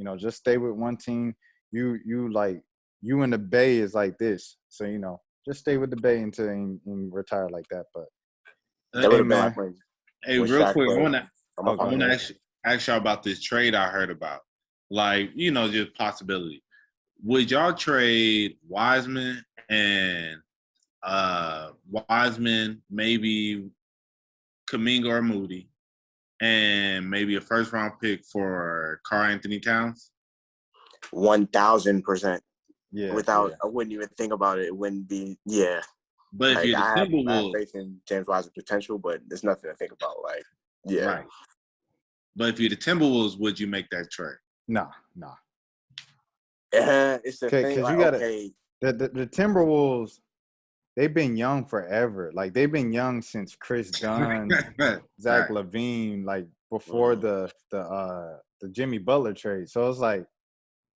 Good. Just stay with one team. You in the Bay is like this. So, just stay with the Bay until you retire like that. But hey, man. Hey, real quick, I want to ask y'all about this trade I heard about. Like, just possibility. Would y'all trade Wiseman and maybe Kuminga or Moody, and maybe a first-round pick for Karl Anthony Towns? 1,000%. Yeah. I wouldn't even think about it. It wouldn't be. Yeah. But if you're the Timberwolves, I have faith in James Wiseman's potential, but there's nothing to think about. Like, yeah. Right. But if you're the Timberwolves, would you make that trade? Nah. It's the thing. Like, the Timberwolves, they've been young forever. Like, they've been young since Chris Dunn, Zach LaVine, like before the Jimmy Butler trade. So it's like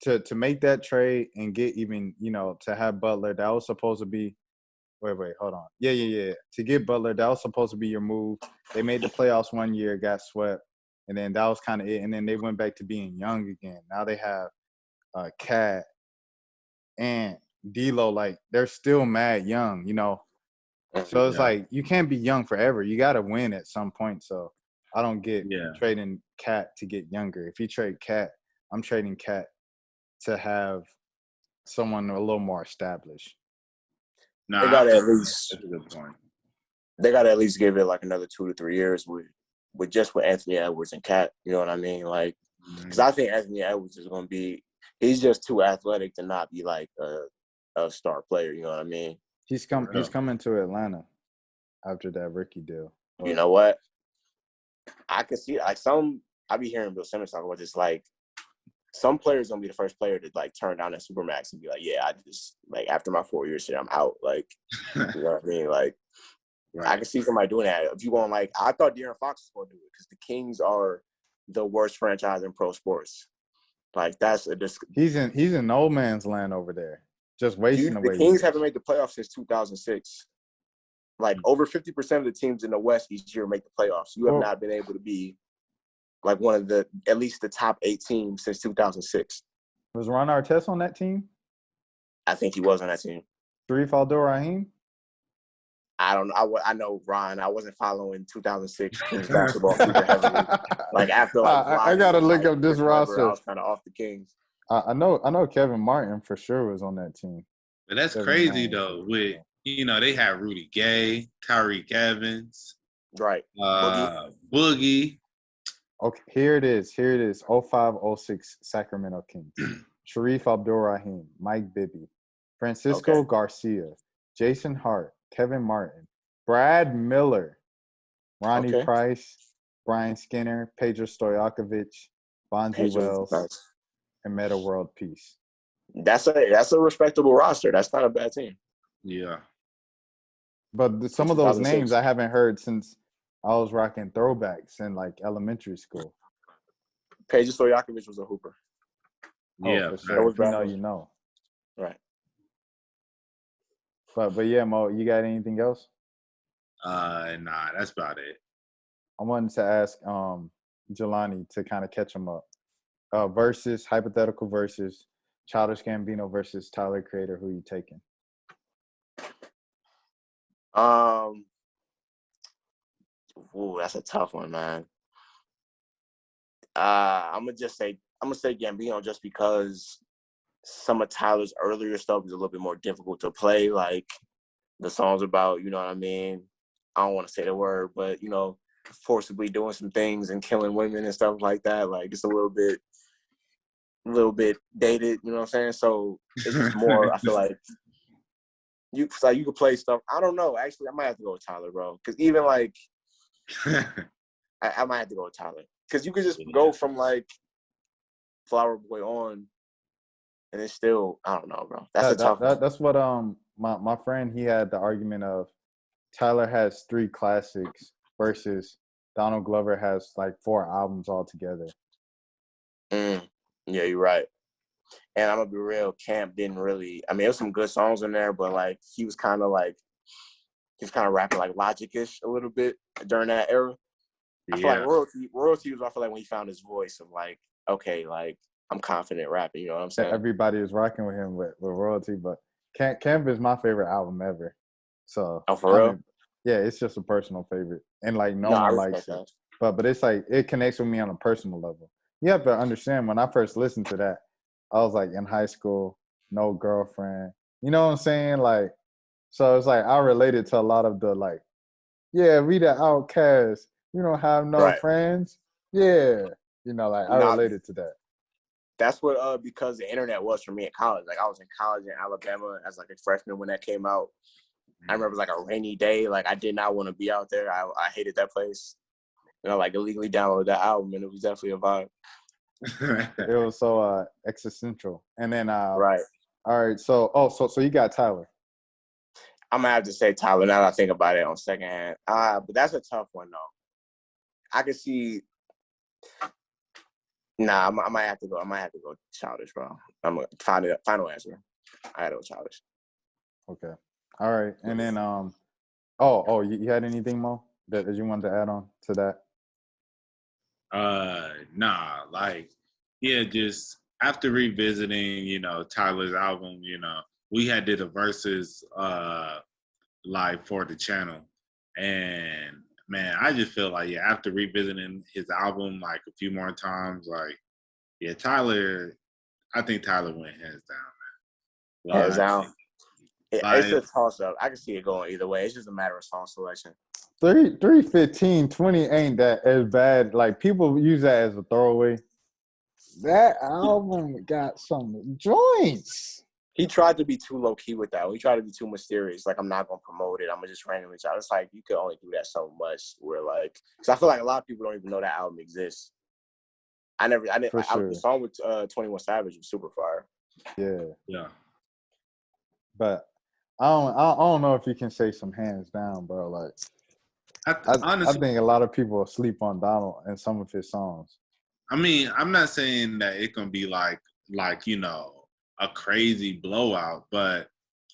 to make that trade and get even, to have Butler, that was supposed to be. Wait, hold on. Yeah. To get Butler, that was supposed to be your move. They made the playoffs one year, got swept, and then that was kind of it. And then they went back to being young again. Now they have Cat and D'Lo. Like, they're still mad young, So it's like you can't be young forever. You got to win at some point. So I don't get trading Cat to get younger. If you trade Cat, I'm trading Cat to have someone a little more established. They got to at least. That's a good point. They got to at least give it like another 2 to 3 years with Anthony Edwards and Cat. You know what I mean? Like, because I think Anthony Edwards is going to be. He's just too athletic to not be like a star player. You know what I mean? He's coming to Atlanta after that rookie deal. You know what? I can see like I be hearing Bill Simmons talk about this. Like some players gonna be the first player to like turn down that Supermax and be like, yeah, I just like after my 4 years here, I'm out. Like, you know what I mean? Like, I can see somebody doing that. If you going like, I thought De'Aaron Fox was gonna do it because the Kings are the worst franchise in pro sports. Like that's he's in no man's land over there, just wasting away. The Kings haven't made the playoffs since 2006. Like over 50% of the teams in the West each year make the playoffs. You have not been able to be like one of the at least the top 8 teams since 2006. Was Ron Artest on that team? I think he was on that team. Sharif Abdul-Rahim? I don't know. I know Ron. I wasn't following 2006 Kings basketball super heavily. Like after like I gotta look up this roster. I was kind of off the Kings. I know Kevin Martin for sure was on that team. But that's Kevin crazy Martin, though. With they had Rudy Gay, Tyreek Evans, right? Boogie. Okay, here it is. 05-06 Sacramento Kings. Sharif Abdul-Rahim, Mike Bibby, Francisco Garcia, Jason Hart, Kevin Martin, Brad Miller, Ronnie Price, Brian Skinner, Pedro Stojakovic, Bonzi Wells, and Meta World Peace. That's a respectable roster. That's not a bad team. Yeah. But some of those names I haven't heard since I was rocking throwbacks in like elementary school. Pedro Stojakovic was a hooper. Yeah, for sure. You know. Right. But yeah, Mo, you got anything else? Nah, that's about it. I wanted to ask Jelani to kind of catch him up. Hypothetical versus Childish Gambino versus Tyler Creator. Who you taking? Ooh, that's a tough one, man. I'm gonna say Gambino just because some of Tyler's earlier stuff is a little bit more difficult to play. Like the songs about, you know what I mean? I don't want to say the word, but forcibly doing some things and killing women and stuff like that. Like it's a little bit dated, you know what I'm saying? So it's just more. I feel like you could play stuff. I don't know. Actually, I might have to go with Tyler, bro. Because even like, I might have to go with Tyler. Because you could just go from like Flower Boy on, and it's still, I don't know, bro. That's a tough one. That's what my friend, he had the argument of Tyler has 3 classics versus Donald Glover has like 4 albums altogether. Yeah, you're right. And I'm gonna be real, Camp didn't really. I mean, there was some good songs in there, but like he was kind of rapping like Logic-ish a little bit during that era. I feel like royalty was. I feel like when he found his voice of like, okay, like I'm confident rapping. You know what I'm saying? Everybody was rocking with him with royalty, but Camp is my favorite album ever. So for real? Yeah, it's just a personal favorite, and like no one likes it. But it's like it connects with me on a personal level. You have to understand, when I first listened to that, I was like in high school, no girlfriend. You know what I'm saying? Like, so it's like I related to a lot of the like, yeah, we the outcast. You don't have no friends. Yeah, like I related to that. That's what because the internet was for me in college. Like I was in college in Alabama as like a freshman when that came out. I remember it was like a rainy day. Like I did not want to be out there. I hated that place. Like illegally downloaded that album, and it was definitely a vibe. It was so existential. And then right. All right. So you got Tyler. I'm gonna have to say Tyler now that I think about it on second hand. But that's a tough one though. I can see. Nah, I might have to go. Childish, bro. I'm gonna find a final answer. I had to go Childish. Okay. All right. And then you had anything, Mo, that you wanted to add on to that? Nah, like, yeah, just after revisiting, Tyler's album, we had did a versus live for the channel. And man, I just feel like, after revisiting his album like a few more times, like, Tyler, I think Tyler went hands down, man. Hands down. It's a toss-up. I can see it going either way. It's just a matter of song selection. 3:15, 20 ain't that as bad. Like, people use that as a throwaway. That album got some joints. He tried to be too low key with that. He tried to be too mysterious. Like, I'm not gonna promote it. I'm gonna just randomly try. It's like you could only do that so much. Where like, because I feel like a lot of people don't even know that album exists. I didn't. For sure. The song with 21 Savage was super fire. Yeah. But I don't know if you can say some hands down, bro. Like, Honestly, I think a lot of people sleep on Donald and some of his songs. I mean, I'm not saying that it can be like a crazy blowout, but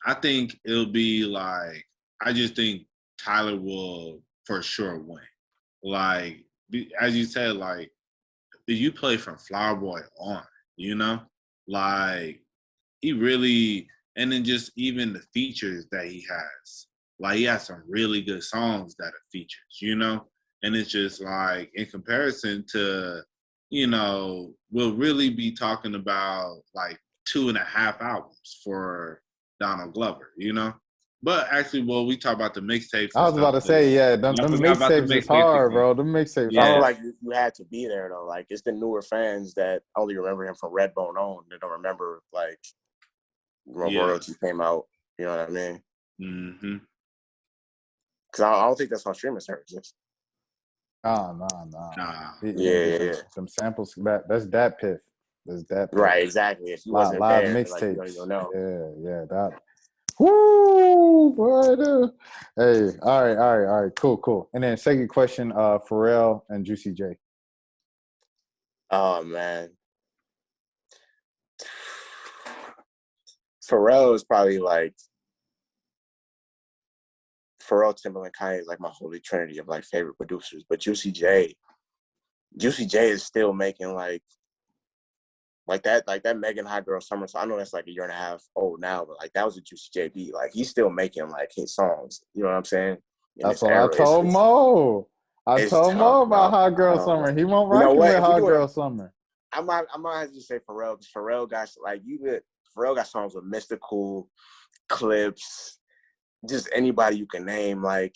I think it'll be like, I just think Tyler will for sure win. Like, as you said, like, you play from Flower Boy on, like, he really, and then just even the features that he has. Like, he has some really good songs that are features, and it's just like, in comparison to, we'll really be talking about like 2.5 albums for Donald Glover, But actually, well, we talk about the mixtapes. I was about to say, them mixtapes is hard, bro. Them mixtapes. Yeah. I feel like you had to be there though. Like, it's the newer fans that only remember him from Redbone on. They don't remember like royalty came out. You know what I mean? Mm-hmm. Because I don't think that's on streaming services. Nah. Yeah. Some samples. That's that piff. That's that piff. Right, exactly. If you wasn't live there, mixtapes. like, you don't even know. Yeah. That. Woo, boy. Hey, all right. Cool. And then second question, Pharrell and Juicy J. Oh man, Pharrell is probably like Pharrell, Timbaland, Kanye is like my holy trinity of like favorite producers. But Juicy J is still making like that Megan Hot Girl Summer. So I know that's like a year and a half old now, but like that was a Juicy J beat. Like, he's still making like his songs. You know what I'm saying? That's what I told Mo. I told Mo about Hot Girl Summer. He won't rock with Hot Girl Summer. I might have to say Pharrell, because Pharrell got songs with Mystical, Clips, just anybody you can name. Like,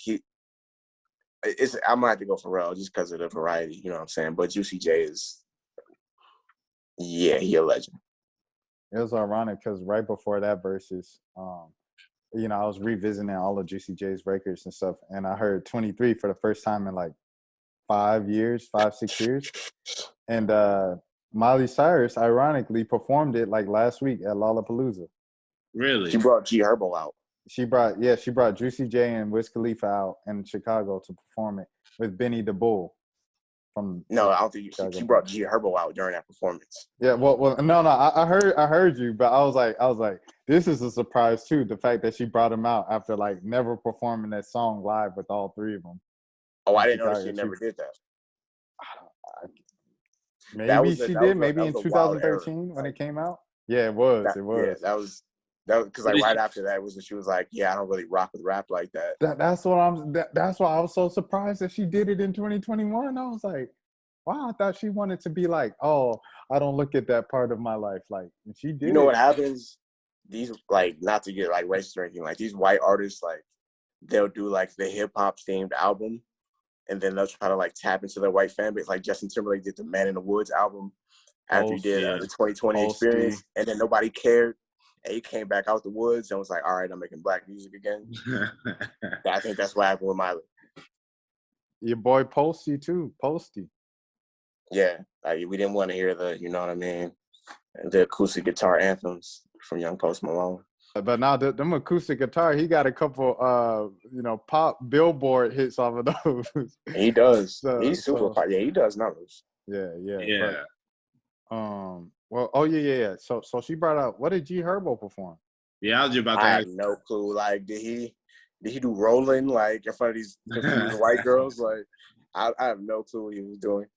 I might have to go Pharrell just because of the variety. You know what I'm saying? But Juicy J is, he a legend. It was ironic because right before that Versus, I was revisiting all of Juicy J's records and stuff, and I heard 23 for the first time in like 6 years. And Miley Cyrus, ironically, performed it like last week at Lollapalooza. Really? She brought G Herbo out. She brought Juicy J and Wiz Khalifa out in Chicago to perform it with Benny the Bull. No, I don't think she brought G Herbo out during that performance. Yeah, well, no, I heard you, but I was like, this is a surprise too. The fact that she brought him out after like never performing that song live with all three of them. Oh, I didn't know she never did that. Maybe she did. Maybe in 2013 when it came out. Yeah, it was. Yeah, that was because like right after that was when she was like, "Yeah, I don't really rock with rap like that." That's why I was so surprised that she did it in 2021. I was like, wow, I thought she wanted to be like, oh, I don't look at that part of my life. Like, she did. You know what happens? These, like, not to get like racist or anything, like these white artists, like they'll do like the hip hop themed album, and then they'll try to like tap into their white fan base. Like Justin Timberlake did the Man in the Woods album after he did the 2020 Experience, and then nobody cared. And he came back out the woods and was like, all right, I'm making black music again. I think that's what happened with Miley. Your boy Posty too. Posty. Yeah, like, we didn't want to hear the, you know what I mean, the acoustic guitar anthems from Young Post Malone. But now them acoustic guitar, he got a couple, pop Billboard hits off of those. He does. He's super pop. Yeah, he does numbers. Yeah. But, yeah. So she brought out, what did G Herbo perform? Yeah, I was about to ask. I have no clue. Like, did he do rolling like in front of these confused white girls? Like, I have no clue what he was doing.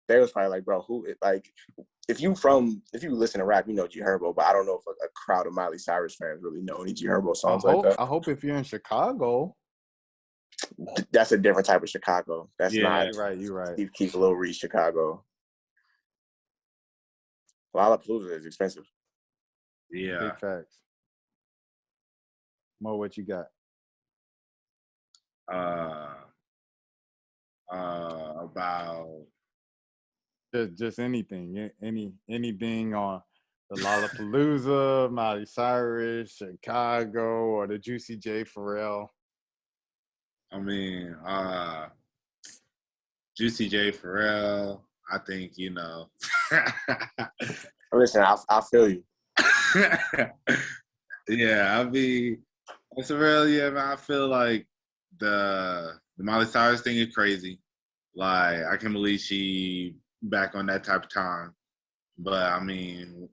They was probably like, bro, who, like, if you listen to rap, you know G Herbo, but I don't know if a crowd of Miley Cyrus fans really know any G Herbo songs like that. I hope if you're in Chicago. That's a different type of Chicago. That's not you're right. Steve Keith, Lil Reed, Chicago. Lollapalooza is expensive. Yeah. Big facts. Mo, what you got? About just anything on The Lollapalooza, Miley Cyrus, Chicago, or the Juicy J Pharrell? I mean, Juicy J Pharrell. I think Listen, I feel you. Yeah, I mean, it's a real man. I feel like the Miley Cyrus thing is crazy. Like, I can't believe she back on that type of time. But I mean,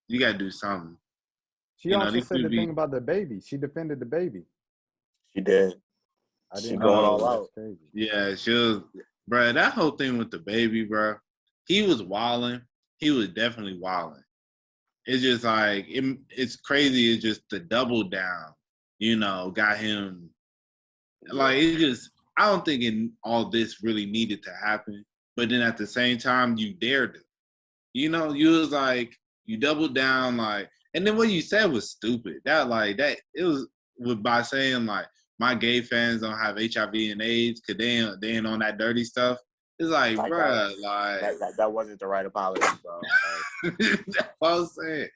you gotta do something. She also said the thing about the baby. She defended the baby. She did. She going all out. Crazy. Yeah, she was, bro. That whole thing with the baby, bro. He was wilding. He was definitely wilding. It's just like it's crazy. It's just the double down, got him. Like it just. I don't think all this really needed to happen. But then at the same time, you dared it. You was like you doubled down, like, and then what you said was stupid. That it was by saying like my gay fans don't have HIV and AIDS because they ain't on that dirty stuff. It's like bruh, that wasn't the right apology, bro. Like, that's what I was saying.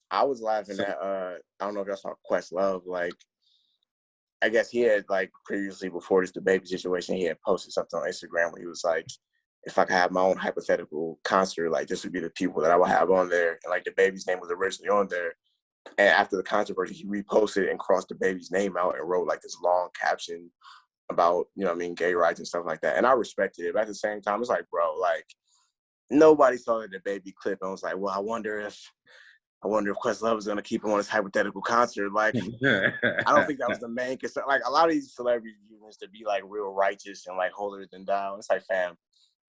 I was laughing at I don't know if that's on Questlove. Like, I guess he had like previously before this debate situation, he had posted something on Instagram where he was like, if I could have my own hypothetical concert, like this would be the people that I would have on there. And like the baby's name was originally on there. And after the controversy, he reposted and crossed the baby's name out and wrote like this long caption about, gay rights and stuff like that. And I respected it. But at the same time, it's like, bro, like nobody saw the baby clip and was like, well, I wonder if Questlove is going to keep him on his hypothetical concert. Like, I don't think that was the main concern. Like, a lot of these celebrities used to be, like, real righteous and, like, holier than thou. It's like, fam,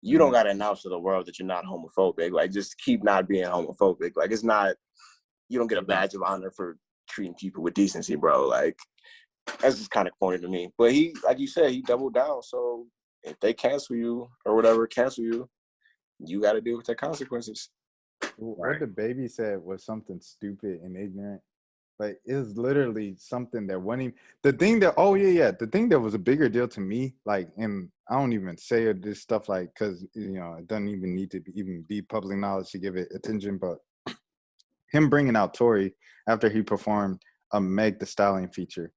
you don't got to announce to the world that you're not homophobic. Like, just keep not being homophobic. Like, it's not, you don't get a badge of honor for treating people with decency, bro. Like, that's just kind of corny to me. But he, like you said, he doubled down. So if they cancel you or whatever, you got to deal with the consequences. What the baby said was something stupid and ignorant, but it was literally something that wasn't even the thing that the thing that was a bigger deal to me. Like, and I don't even say this stuff like because it doesn't even need to even be public knowledge to give it attention. But him bringing out Tory after he performed a Meg Thee Stallion feature,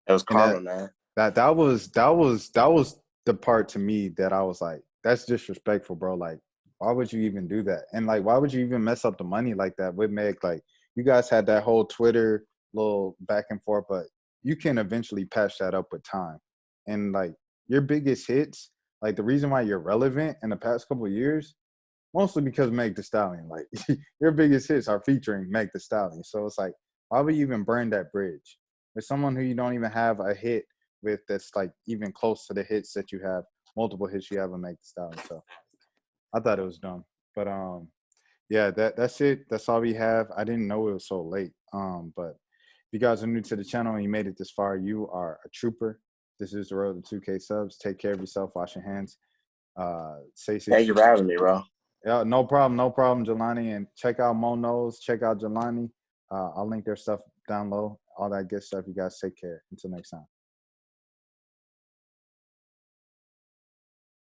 it was karma, man. That was the part to me that I was like, that's disrespectful, bro. Like, why would you even do that? And like, why would you even mess up the money like that with Meg? Like, you guys had that whole Twitter little back and forth, but you can eventually patch that up with time. And like your biggest hits, like the reason why you're relevant in the past couple of years, mostly because Meg Thee Stallion. Like your biggest hits are featuring Meg Thee Stallion. So it's like, why would you even burn that bridge with someone who you don't even have a hit with that's like even close to the hits that you have, multiple hits you have with Meg Thee Stallion. So I thought it was dumb, but yeah, that's it. That's all we have. I didn't know it was so late. But if you guys are new to the channel and you made it this far, you are a trooper. This is the road to 2K subs. Take care of yourself. Wash your hands. Thank you for having me, bro. Yeah, no problem, Jelani. And check out Monos. Check out Jelani. I'll link their stuff down low. All that good stuff. You guys take care. Until next time.